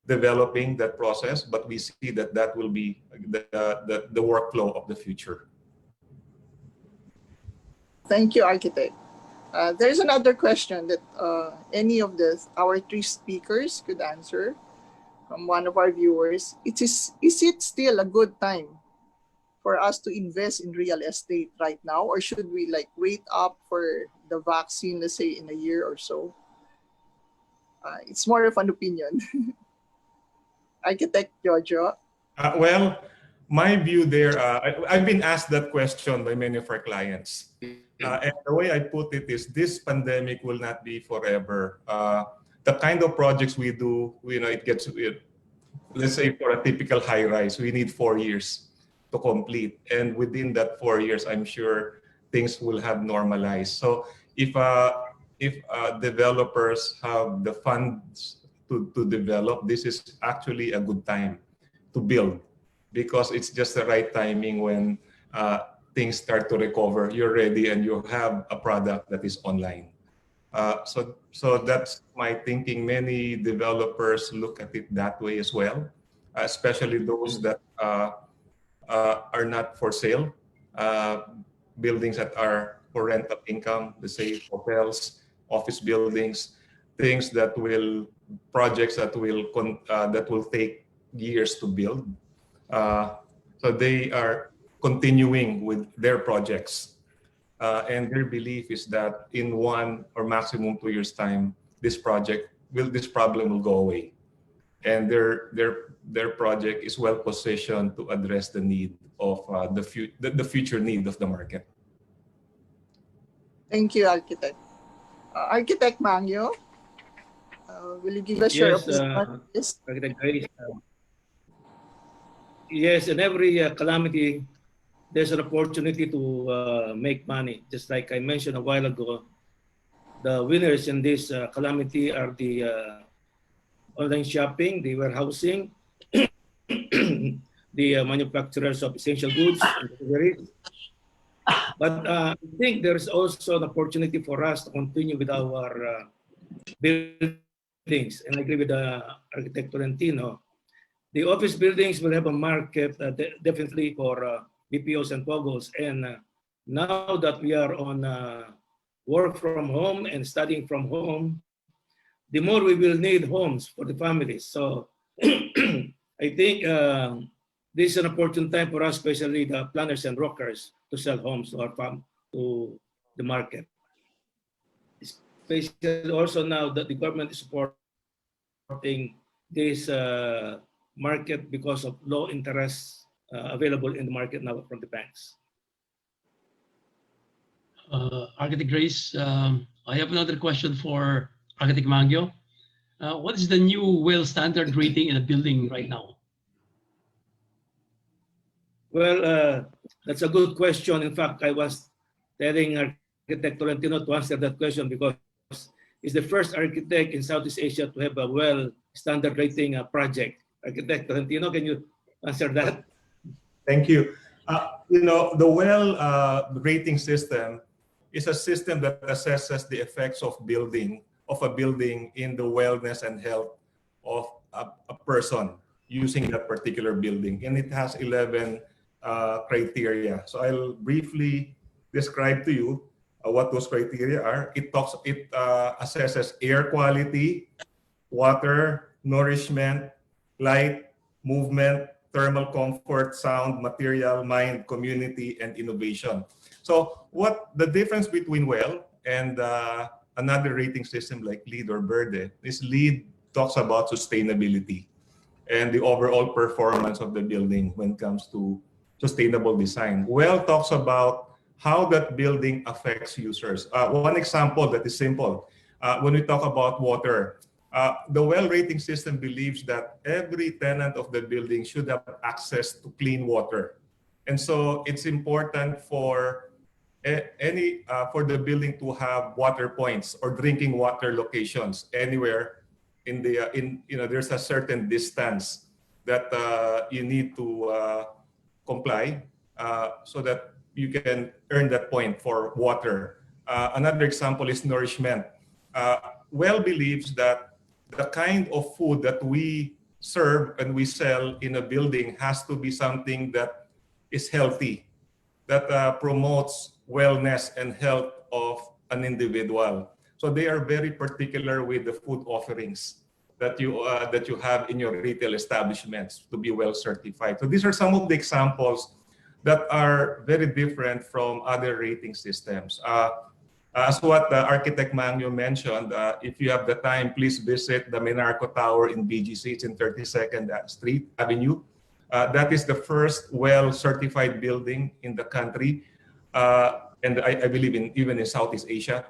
developing that process, but we see that that will be the workflow of the future. Thank you, Architect. There's another question that any of our three speakers could answer from one of our viewers. Is it still a good time for us to invest in real estate right now, or should we wait up for the vaccine, let's say in a year or so? It's more of an opinion. Architect Jojo. Well, my view there, I've been asked that question by many of our clients. And the way I put it is this pandemic will not be forever. The kind of projects we do, it gets, let's say for a typical high rise, we need 4 years to complete. And within that 4 years, I'm sure things will have normalized. So if developers have the funds to develop, this is actually a good time to build, because it's just the right timing when things start to recover. You're ready and you have a product that is online. So that's my thinking. Many developers look at it that way as well, especially those that are not for sale, buildings that are for rental income, let's say hotels, office buildings, things that projects that will take years to build. So they are continuing with their projects, and their belief is that in 1 or maximum 2 years' time, this problem will go away, and their project is well positioned to address the need of the future need of the market. Thank you, Architect. Architect Mangyo, will you give us your opinion on this? Architect Grace, yes, in every calamity, there's an opportunity to make money. Just like I mentioned a while ago, the winners in this calamity are the online shopping, the warehousing, the manufacturers of essential goods. But I think there's also an opportunity for us to continue with our buildings. And I agree with Architect Tolentino. The office buildings will have a market definitely for BPOs and POGOs. And now that we are on work from home and studying from home, the more we will need homes for the families. So I think this is an opportune time for us, especially the planners and brokers, to sell homes to to the market. Especially also now that the government is supporting this market because of low interest available in the market now from the banks. Architect Grace, I have another question for Architect Mangio. What is the new WELL standard rating in a building right now? Well, that's a good question. In fact, I was telling Architect Tolentino to answer that question because he's the first architect in Southeast Asia to have a WELL standard rating project. Architect Tolentino, can you answer that? Thank you. The WELL rating system is a system that assesses the effects of a building in the wellness and health of a person using that particular building. And it has 11 criteria. So I'll briefly describe to you what those criteria are. It assesses air quality, water, nourishment, light, movement, thermal comfort, sound, material, mind, community, and innovation. So what the difference between WELL and another rating system like LEED or Verde is LEED talks about sustainability and the overall performance of the building when it comes to sustainable design. WELL talks about how that building affects users. One example that is simple, when we talk about water, the WELL rating system believes that every tenant of the building should have access to clean water. And so it's important for for the building to have water points or drinking water locations anywhere there's a certain distance that you need to comply so that you can earn that point for water. Another example is nourishment. WELL believes that the kind of food that we serve and we sell in a building has to be something that is healthy, that promotes wellness and health of an individual. So they are very particular with the food offerings that you have in your retail establishments to be WELL certified. So these are some of the examples that are very different from other rating systems. As what Architect Mangio mentioned, if you have the time, please visit the Menarco Tower in BGC. It's in 32nd Street Avenue. That is the first WELL certified building in the country, and I believe even in Southeast Asia.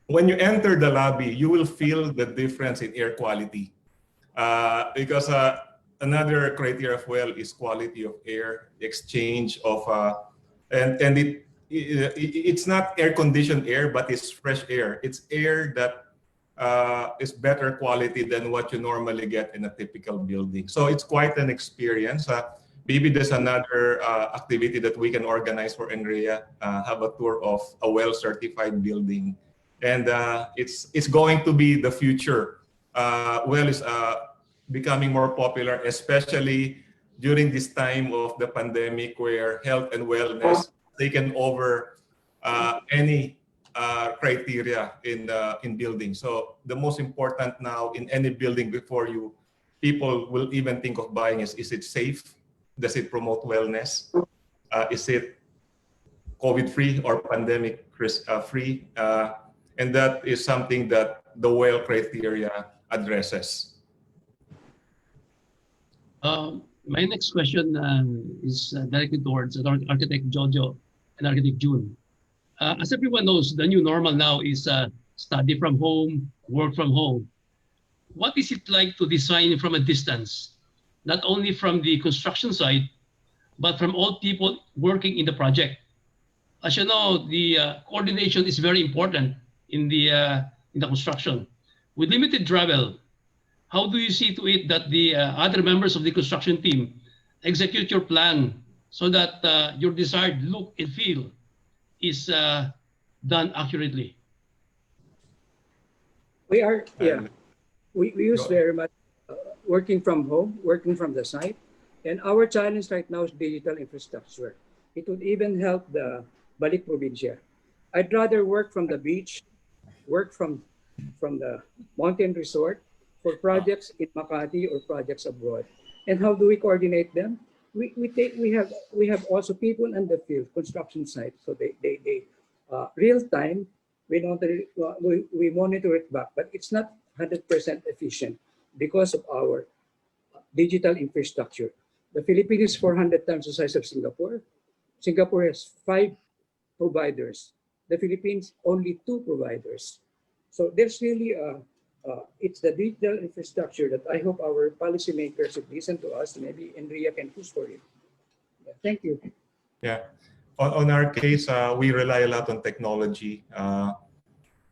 When you enter the lobby, you will feel the difference in air quality because another criteria of WELL is quality of air, exchange of, and it's not air-conditioned air, but it's fresh air. It's air that is better quality than what you normally get in a typical building. So it's quite an experience. Maybe there's another activity that we can organize for NREA, have a tour of a WELL certified building. And it's going to be the future. WELL is becoming more popular, especially during this time of the pandemic where health and wellness taken over any criteria in building. So the most important now in any building before people will even think of buying is it safe? Does it promote wellness? Is it COVID-free or pandemic-free? And that is something that the WELL criteria addresses. My next question is directed towards Architect Jojo and Architect June. As everyone knows, the new normal now is study from home, work from home. What is it like to design from a distance, not only from the construction site, but from all people working in the project? As you know, the coordination is very important in the construction. With limited travel, how do you see to it that the other members of the construction team execute your plan so that your desired look and feel is done accurately? We are, we use very much working from home, working from the site. And our challenge right now is digital infrastructure. It would even help the Balik Provincia. I'd rather work from the beach, work from the mountain resort for projects in Makati or projects abroad. And how do we coordinate them? We have also people in the field, construction site. So they real time, we monitor it back, but it's not 100% efficient because of our digital infrastructure. The Philippines is 400 times the size of Singapore. Singapore has 5 providers. The Philippines only 2 providers. So there's really it's the digital infrastructure that I hope our policymakers would listen to us. Maybe Enria can push for it. Yeah, thank you. Yeah. On our case, we rely a lot on technology.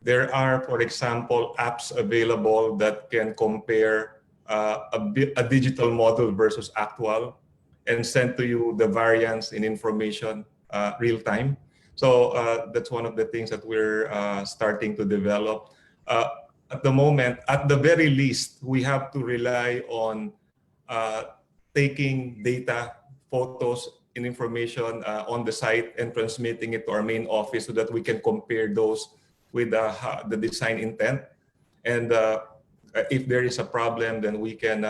There are, for example, apps available that can compare a digital model versus actual and send to you the variance in information real time. So that's one of the things that we're starting to develop. At the moment, at the very least, we have to rely on taking data, photos, and information on the site and transmitting it to our main office so that we can compare those with the design intent. And if there is a problem, then we can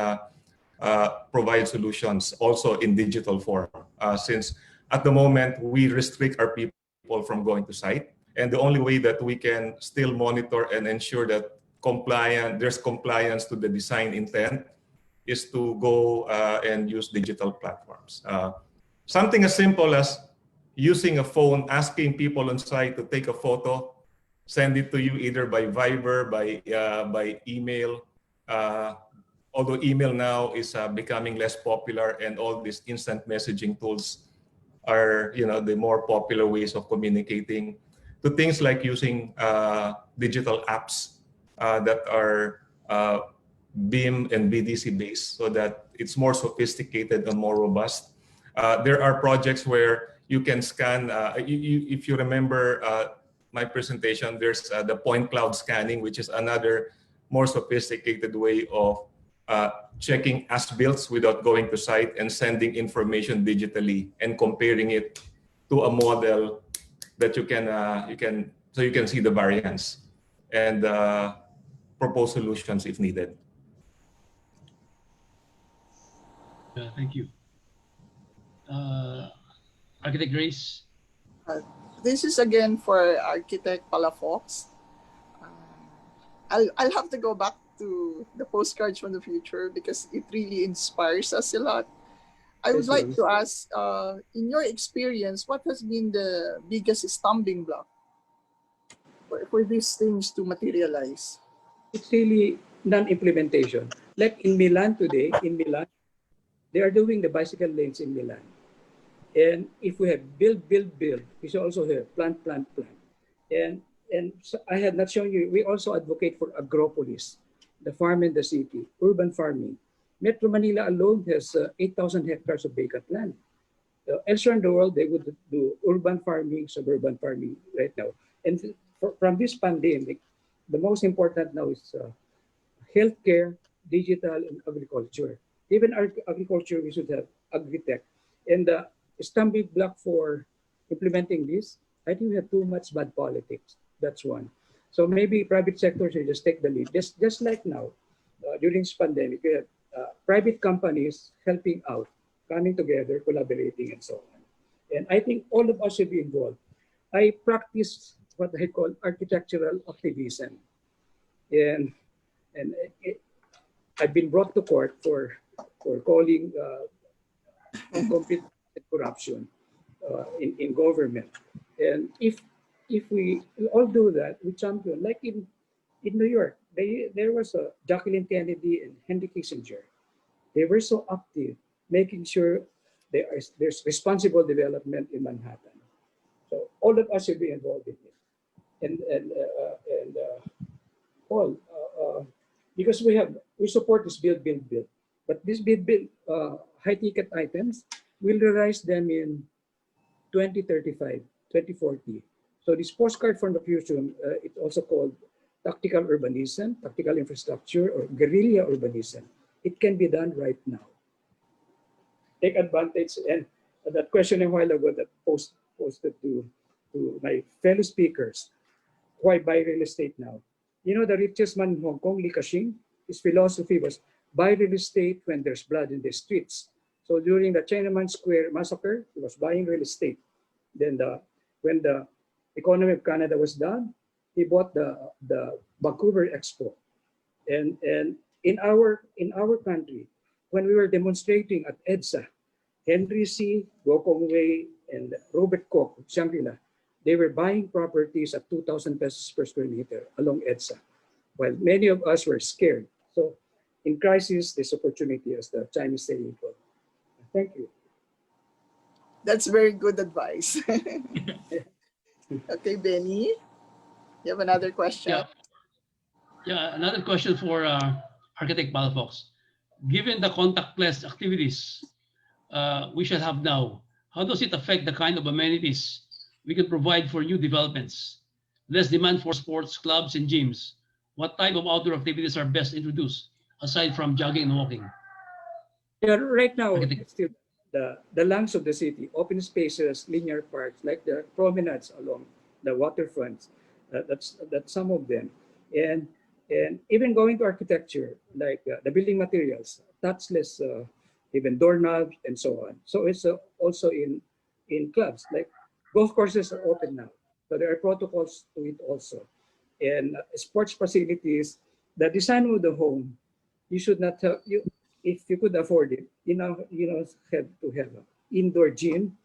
provide solutions also in digital form. Since at the moment, we restrict our people from going to site. And the only way that we can still monitor and ensure that there's compliance to the design intent is to go and use digital platforms. Something as simple as using a phone, asking people on site to take a photo, send it to you either by Viber, by email. Although email now is becoming less popular, and all these instant messaging tools are, the more popular ways of communicating, to things like using digital apps that are BIM and VDC based, so that it's more sophisticated and more robust. There are projects where you can scan, if you remember my presentation, there's the point cloud scanning, which is another more sophisticated way of checking as-built without going to site and sending information digitally and comparing it to a model that you can see the variance and propose solutions if needed. Thank you. Architect Grace. This is again for Architect Palafox. I'll have to go back to the postcards from the future because it really inspires us a lot. I would like to ask, in your experience, what has been the biggest stumbling block for these things to materialize? It's really non-implementation. Like in Milan today, they are doing the bicycle lanes in Milan. And if we have build, we should also have plant. And so I had not shown you, we also advocate for agropolis, the farm in the city, urban farming. Metro Manila alone has 8,000 hectares of vacant land. Elsewhere in the world, they would do urban farming, suburban farming right now. And from this pandemic, the most important now is healthcare, digital, and agriculture. Even agriculture, we should have agri-tech. And the stumbling block for implementing this, I think we have too much bad politics. That's one. So maybe private sector should just take the lead. Just like now, during this pandemic, we have private companies helping out, coming together, collaborating, and so on. And I think all of us should be involved. I practice what I call architectural activism. And I've been brought to court for calling complete corruption in government. And if we all do that, we champion, like in New York, there was a Jacqueline Kennedy and Henry Kissinger. They were so active, making sure there's responsible development in Manhattan. So all of us should be involved in it. And Paul, because we support this build. But this build high ticket items, we'll realize them in 2035, 2040. So this postcard from the future, it's also called tactical urbanism, tactical infrastructure, or guerrilla urbanism. It can be done right now. Take advantage. And that question a while ago that posted to to my fellow speakers why buy real estate now. You know, the richest man in Hong Kong, Li Ka-shing, his philosophy was buy real estate when there's blood in the streets. So during the Tiananmen Square massacre, he was buying real estate. Then when the economy of Canada was done, he bought the Vancouver Expo. And in our country, when we were demonstrating at EDSA, Henry C., Go Kong Wei, and Robert Koch, Shangri-La, they were buying properties at 2,000 pesos per square meter along EDSA, while many of us were scared. So in crisis, there's opportunity, as the Chinese saying. Thank you. That's very good advice. Okay, Benny, you have another question? Yeah, another question for Architect Palafox. Given the contactless activities we shall have now, how does it affect the kind of amenities we can provide for new developments? Less demand for sports clubs and gyms. What type of outdoor activities are best introduced aside from jogging and walking? Yeah, right now, it's still the lungs of the city, open spaces, linear parks, like the promenades along the waterfronts. That's some of them. And even going to architecture, like the building materials, touchless, even doorknobs and so on. So it's also in clubs, like golf courses are open now. So there are protocols to it also. And sports facilities, the design of the home, you should not have, if you could afford it, have to have an indoor gym,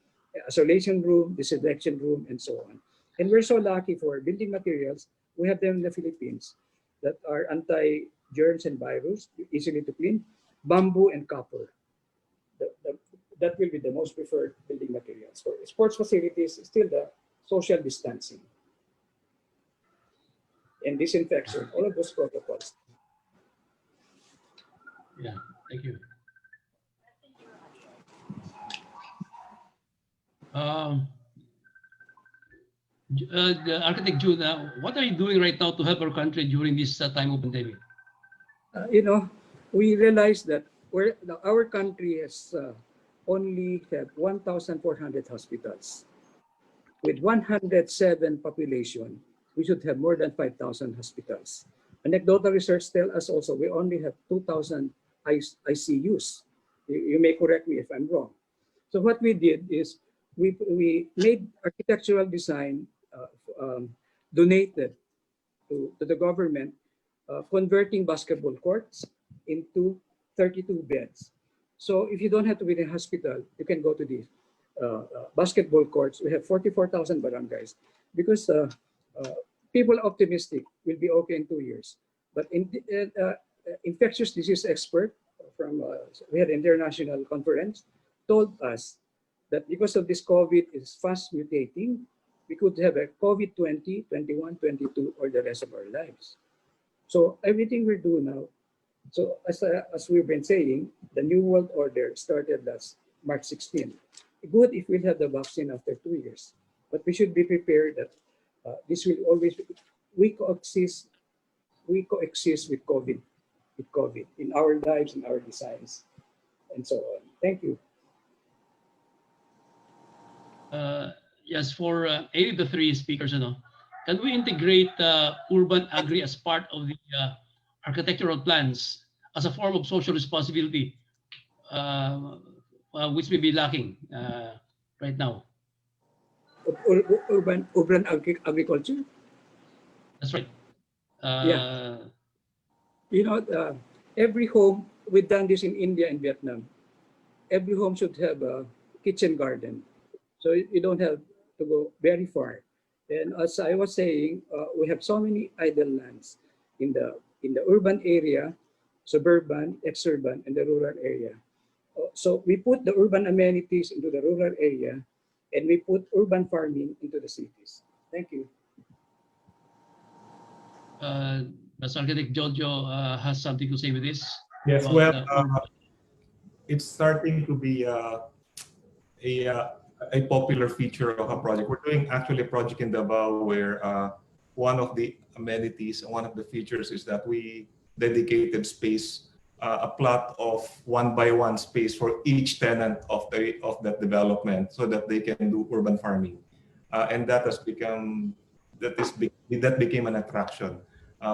isolation room, disinfection room, and so on. And we're so lucky for building materials. We have them in the Philippines that are anti-germs and virus, easily to clean, bamboo and copper. That will be the most preferred building materials. For sports facilities, still the social distancing and disinfection, all of those protocols. Yeah, thank you. The Architect June, what are you doing right now to help our country during this time of pandemic? We realize that our country has only have 1,400 hospitals. With 107 population, we should have more than 5,000 hospitals. Anecdotal research tells us also we only have 2,000 ICUs. You may correct me if I'm wrong. So what we did is we made architectural design donated to the government, converting basketball courts into 32 beds. So if you don't have to be in a hospital, you can go to these basketball courts. We have 44,000 barangays because people are optimistic will be okay in 2 years. But infectious disease expert from we had an international conference told us that because of this COVID is fast mutating, we could have a COVID 20, 21, 22, or the rest of our lives. So everything we do now, so as we've been saying, the New World Order started last March 16. Good if we'll have the vaccine after 2 years, but we should be prepared that this will always be, we coexist with COVID in our lives, in our designs, and so on. Thank you. Yes, for any of the three speakers, can we integrate urban agri as part of the architectural plans as a form of social responsibility, which may be lacking right now? Urban agriculture? That's right. Yeah. Every home, we've done this in India and Vietnam. Every home should have a kitchen garden. So you don't have to go very far. And as I was saying, we have so many idle lands in the urban area, suburban, exurban, and the rural area. So we put the urban amenities into the rural area, and we put urban farming into the cities. Thank you. Does Architect Jojo has something to say with this? Yes, well, it's starting to be a popular feature of a project. We're doing actually a project in Davao where one of the amenities and one of the features is that we dedicated space, a plot of 1-by-1 space for each tenant of that development so that they can do urban farming. and that has become that became an attraction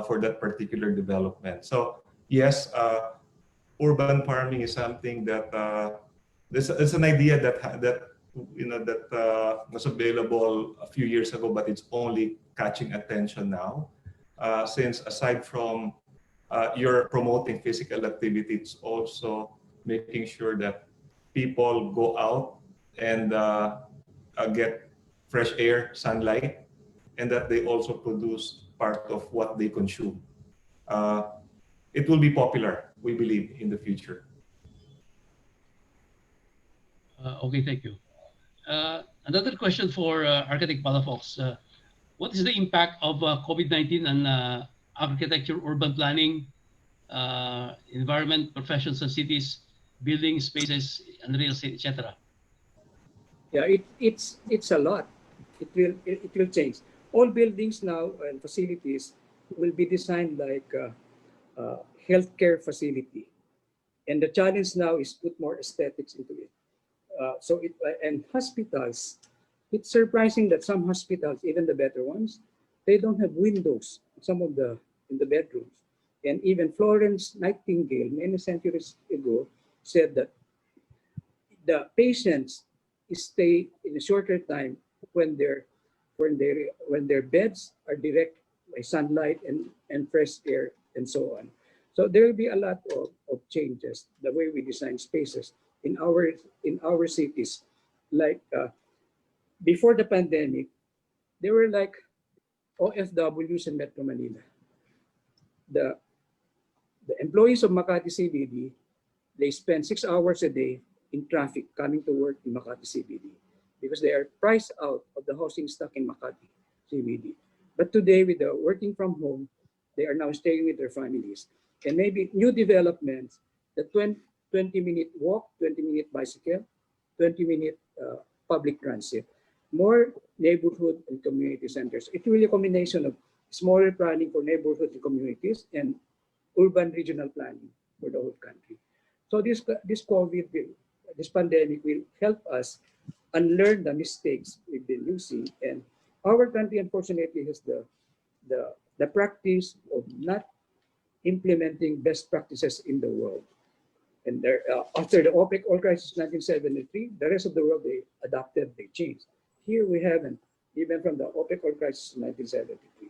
for that particular development. So yes, urban farming is something that it's an idea that was available a few years ago, but it's only catching attention now. Since aside from you're promoting physical activity, it's also making sure that people go out and get fresh air, sunlight, and that they also produce part of what they consume. It will be popular, we believe, in the future. Okay, thank you. Another question for Architect Palafox. What is the impact of COVID-19 on architecture, urban planning, environment, professions and cities, building spaces, and real estate, etc.? Yeah, it's a lot. It will change. All buildings now and facilities will be designed like a healthcare facility, and the challenge now is put more aesthetics into it. And hospitals, it's surprising that some hospitals, even the better ones, they don't have windows. Some of in the bedrooms, and even Florence Nightingale many centuries ago said that the patients stay in a shorter time when their beds are direct by sunlight and fresh air and so on. So there will be a lot of changes the way we design spaces in our cities. Like before the pandemic, there were like OFWs in Metro Manila. The employees of Makati CBD, they spend 6 hours a day in traffic coming to work in Makati CBD because they are priced out of the housing stock in Makati CBD. But today, with the working from home, they are now staying with their families. And maybe new developments, the 20-minute walk, 20-minute bicycle, 20-minute public transit, more neighborhood and community centers. It's really a combination of smaller planning for neighborhoods and communities and urban regional planning for the whole country. So this pandemic will help us unlearn the mistakes we've been using. And our country, unfortunately, has the practice of not implementing best practices in the world. And after the OPEC oil crisis 1973, the rest of the world, they adopted, they changed. Here we haven't, even from the OPEC oil crisis 1973.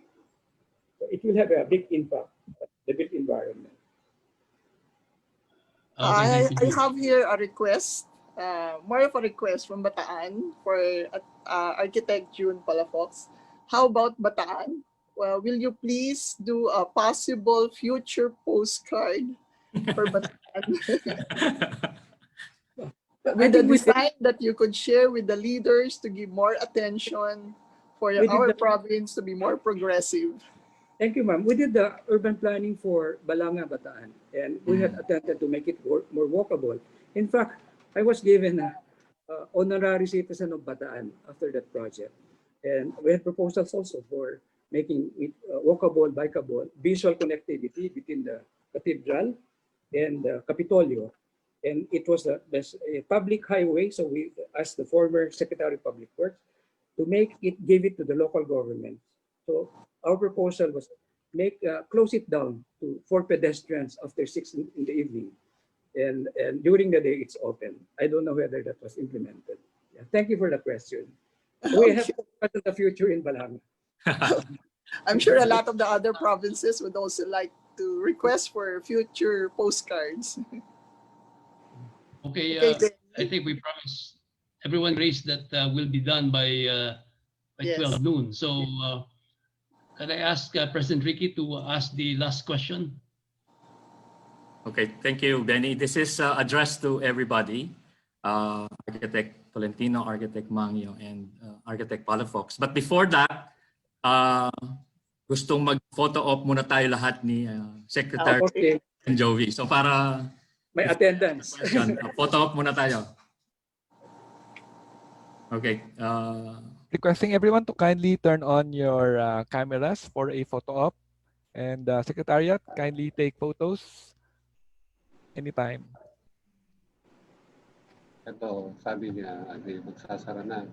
So it will have a big impact on the built environment. I have here a request, more of a request from Bataan for Architect June Palafox. How about Bataan? Well, will you please do a possible future postcard for Bataan? With a design that you could share with the leaders to give more attention for our province to be more progressive. Thank you, ma'am. We did the urban planning for Balanga, Bataan, and we had attempted to make it more walkable. In fact, I was given an honorary citizen of Bataan after that project. And we had proposals also for making it walkable, bikeable, visual connectivity between the cathedral and the Capitolio. And it was a public highway, so we asked the former Secretary of Public Works to give it to the local government. So our proposal was close it down for pedestrians after 6 in the evening, and during the day it's open. I don't know whether that was implemented. Yeah, thank you for the question. We have to look at the future in Balanga. I'm sure a lot of the other provinces would also like to request for future postcards. Okay, I think we promised everyone raised that will be done by 12 noon. So can I ask President Ricky to ask the last question? Okay, thank you, Benny. This is addressed to everybody, Architect Tolentino, Architect Mangyo, and Architect Palafox. But before that, gustong mag-photo op muna tayo lahat ni Secretary and Jovi. So para may attendance. Photo op muna tayo. Okay. Requesting everyone to kindly turn on your cameras for a photo op, and Secretariat, kindly take photos anytime. Ito, sabi niya, magsasara na.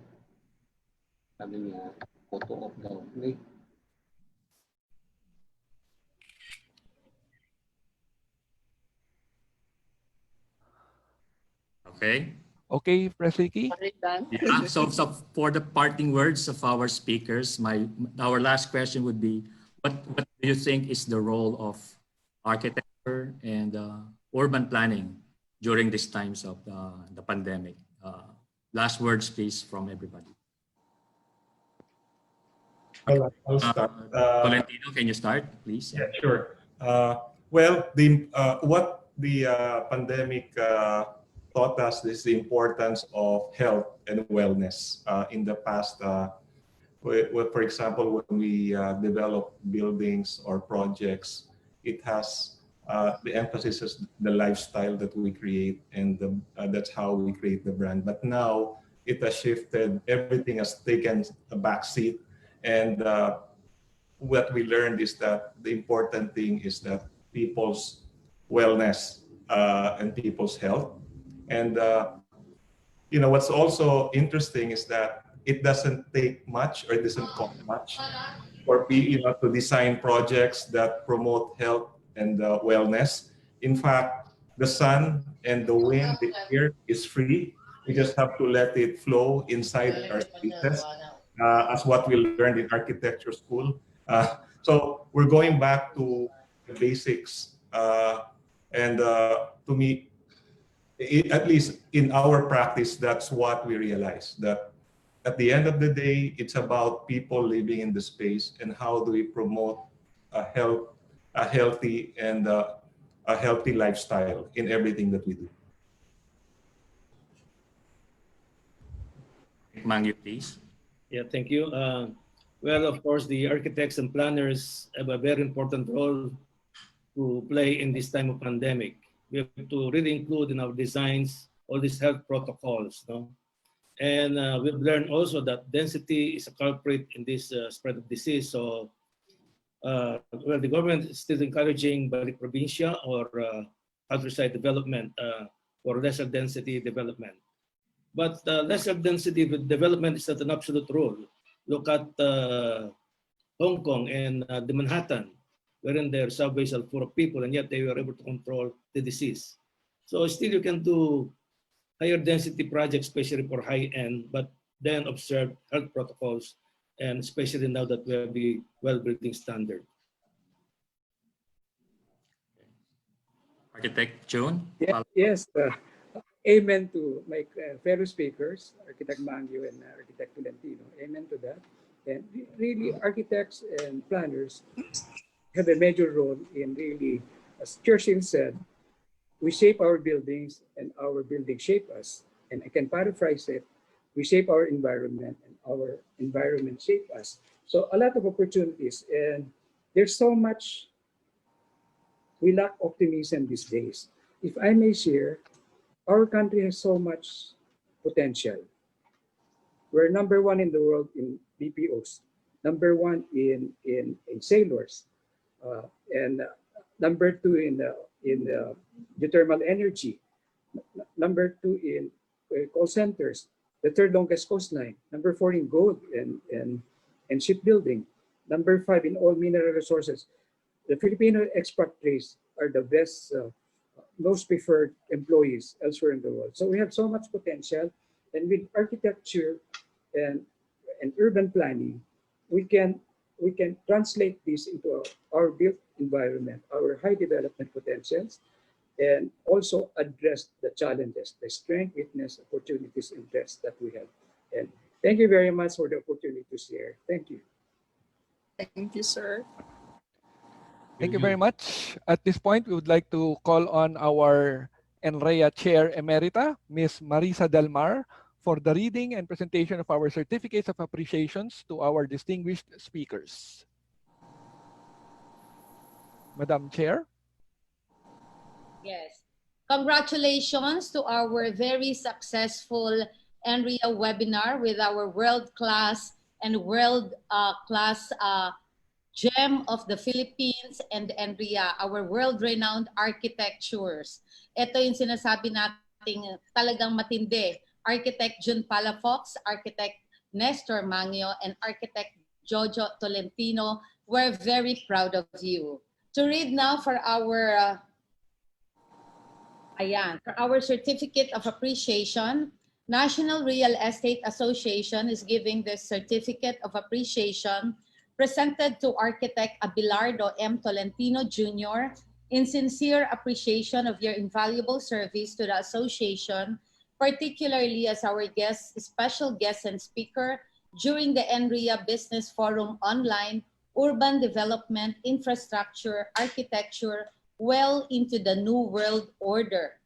Sabi niya, photo off daw. May Okay. Okay, Press Ricky? Yeah. So for the parting words of our speakers, our last question would be, what do you think is the role of architecture and urban planning during these times of the pandemic? Last words, please, from everybody. I'll start. Tolentino, can you start, please? Yeah, sure. Well, what the pandemic taught us is the importance of health and wellness. In the past, for example, when we develop buildings or projects, it has the emphasis is the lifestyle that we create, and that's how we create the brand. But now it has shifted. Everything has taken a backseat, and what we learned is that the important thing is that people's wellness and people's health. And what's also interesting is that it doesn't take much, or it doesn't cost much for to design projects that promote health and wellness. In fact, the sun and the wind, the air is free. We just have to let it flow inside our spaces, as what we learned in architecture school. So we're going back to the basics, and to me, at least in our practice, that's what we realize, that at the end of the day, it's about people living in the space, and how do we promote a healthy and a healthy lifestyle in everything that we do. Mangyu, please. Yeah, thank you. Well, of course, the architects and planners have a very important role to play in this time of pandemic. We have to really include in our designs all these health protocols, no? And we've learned also that density is a culprit in this spread of disease. So, well, the government is still encouraging Balik Provincia or countryside development for lesser density development. But lesser density development is not an absolute rule. Look at Hong Kong and the Manhattan, wherein their subways are full of people, and yet they were able to control the disease. So still you can do higher density projects, especially for high end, but then observe health protocols, and especially now that we have the well building standard. Architect June? Yes, amen to my fellow speakers, Architect Mangyu and Architect Tolentino. Amen to that. And really, architects and planners have a major role in really, as Churchill said, we shape our buildings and our buildings shape us. And I can paraphrase it, we shape our environment and our environment shape us. So a lot of opportunities, and there's so much, we lack optimism these days. If I may share, our country has so much potential. We're #1 in the world in BPOs, #1 in sailors, and #2 in geothermal energy, #2 in call centers, the 3rd longest coastline, #4 in gold and shipbuilding, #5 in all mineral resources. The Filipino expatriates are the best, most preferred employees elsewhere in the world. So we have so much potential, and with architecture and urban planning, we can translate this into our built environment, our high development potentials, and also address the challenges, the strength, weakness, opportunities, and threats that we have. And thank you very much for the opportunity to share. Thank you. Thank you, sir. Thank you very much. At this point, we would like to call on our NREA Chair Emerita, Ms. Marisa Del Mar, for the reading and presentation of our certificates of appreciations to our distinguished speakers. Madam Chair. Yes. Congratulations to our very successful NREA webinar with our world-class and world-class gem of the Philippines and NREA, our world-renowned architectures. Ito yung sinasabi nating talagang matindi. Architect June Palafox, Architect Nestor Mangio, and architect Jojo Tolentino. We're very proud of you. To read now for our for our certificate of appreciation, National Real Estate Association is giving this certificate of appreciation presented to architect Abelardo M. Tolentino Jr. in sincere appreciation of your invaluable service to the association, particularly as our special guest and speaker during the NREA Business Forum Online, Urban Development, Infrastructure, Architecture, well into the New World Order,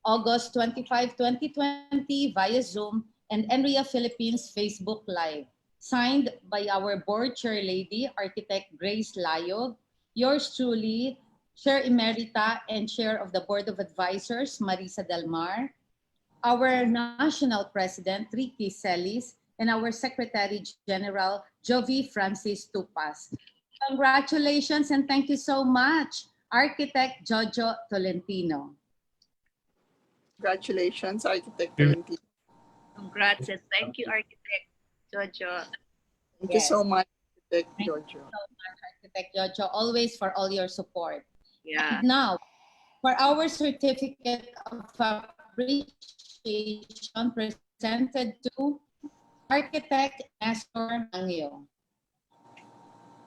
August 25, 2020 via Zoom and NREA Philippines Facebook Live. Signed by our board chair lady, Architect Grace Layog, yours truly, Chair Emerita and Chair of the Board of Advisors, Marisa Del Mar, our National President, Ricky Celis, and our Secretary General, Jovi Francis Tupas. Congratulations and thank you so much, Architect Jojo Tolentino. Congratulations, Architect Tolentino. Congrats and thank you, Architect Jojo. Thank you so much, Architect Jojo. Thank you so much, Architect Jojo, always for all your support. Yeah. And now, for our certificate of appreciation presented to Architect Nestor Mangio.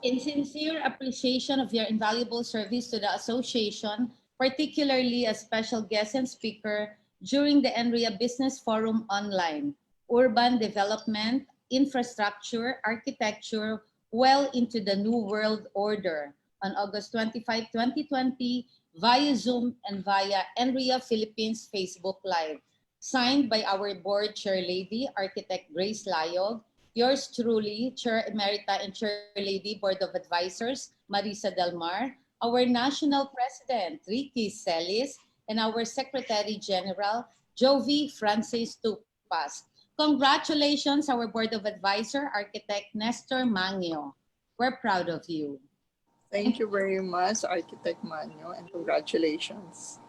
In sincere appreciation of your invaluable service to the association, particularly as special guest and speaker during the NREA Business Forum Online, Urban Development, Infrastructure, Architecture, well into the New World Order on August 25, 2020, via Zoom and via NREA Philippines Facebook Live. Signed by our board chair lady, Architect Grace Layog, yours truly, Chair Emerita and Chair Lady, Board of Advisors, Marisa Del Mar, our National President, Ricky Celis, and our Secretary General, Jovi Francis Tupas. Congratulations, our Board of Advisors, Architect Nestor Mangio. We're proud of you. Thank you very much, Architect Manyo, and congratulations.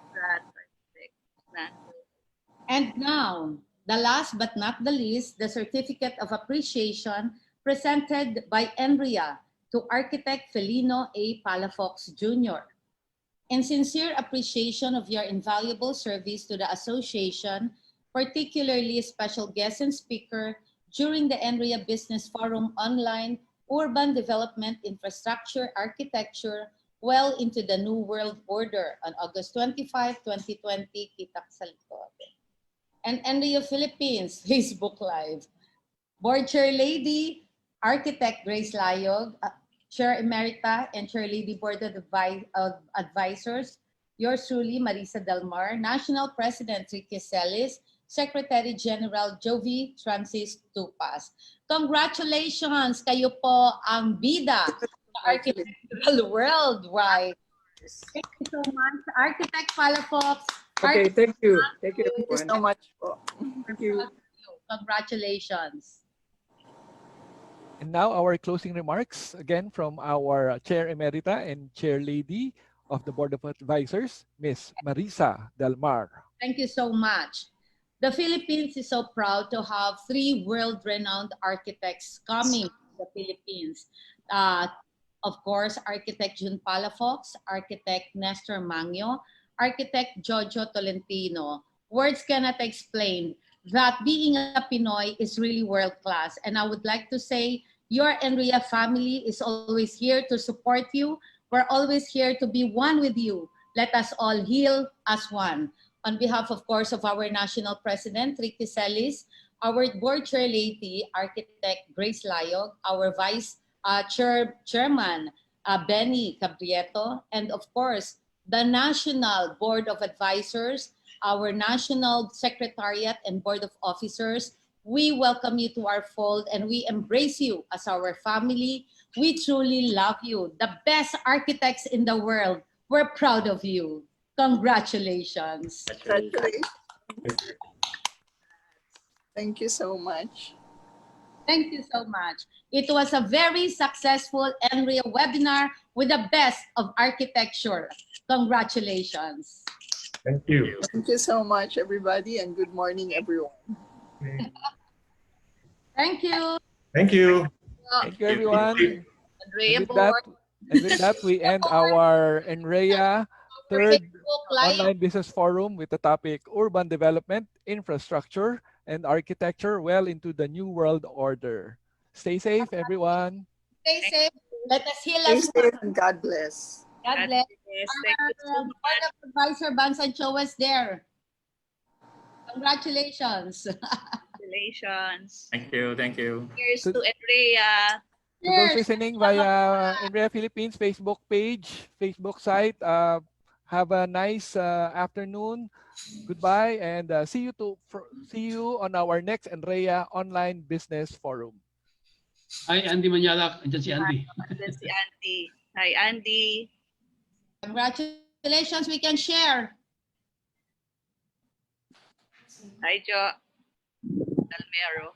And now, the last but not the least, the certificate of appreciation presented by NREA to Architect Felino A. Palafox Jr. In sincere appreciation of your invaluable service to the association, particularly special guest and speaker during the NREA Business Forum Online, Urban Development, Infrastructure, Architecture, well into the New World Order on August 25, 2020, Kitak sa likod. And NREA Philippines Facebook Live. Board Chair Lady, Architect Grace Layog, Chair Emerita and Chair Lady Board of Advisors, yours truly, Marisa Del Mar, National President Ricky Celis, Secretary General Jovi Francis Tupas. Congratulations! Kayo po ang bida sa architectural worldwide. Thank you so much, Architect Palafox. Okay, thank you. Thank you, Thank you everyone. so much po. Thank you. Congratulations. And now our closing remarks, again from our Chair Emerita and Chair Lady of the Board of Advisors, Ms. Marisa Del Mar. Thank you so much. The Philippines is so proud to have 3 world-renowned architects coming to the Philippines. Of course, Architect June Palafox, Architect Nestor Mangio, Architect Jojo Tolentino. Words cannot explain that being a Pinoy is really world-class. And I would like to say, your NREA family is always here to support you. We're always here to be one with you. Let us all heal as one. On behalf, of course, of our National President, Ricky Celis, our Board Chair Lady, Architect Grace Layog, our Vice Chairman, Benny Cabrieto, and of course, the National Board of Advisors, our National Secretariat and Board of Officers. We welcome you to our fold and we embrace you as our family. We truly love you. The best architects in the world. We're proud of you. Congratulations. Congratulations. Thank you so much. Thank you so much. It was a very successful NREA webinar with the best of architecture. Congratulations. Thank you. Thank you so much, everybody, and good morning, everyone. Thank you. Thank you. Thank you, everyone. Andrea And with that, Board. and with that, we end our NREA third Facebook Live. online business forum with the topic Urban Development, Infrastructure, and Architecture Well into the New World Order. Stay safe, everyone. Stay safe. Let us heal Stay us. safe and God bless. God bless. Yes, thank you so Our Board of Advisor Bansan Cho was there. Congratulations. Congratulations. Thank you. Thank you. Cheers So- to Andrea. To those listening via NREA Philippines Facebook page, Facebook site, have a nice afternoon. Goodbye, and see you on our next NREA online business forum. Hi, Andy Manyalak. Andiyan si Andy. That's si Andy. Hi, Andy. Congratulations, we can share. Hi, Jo. Almero.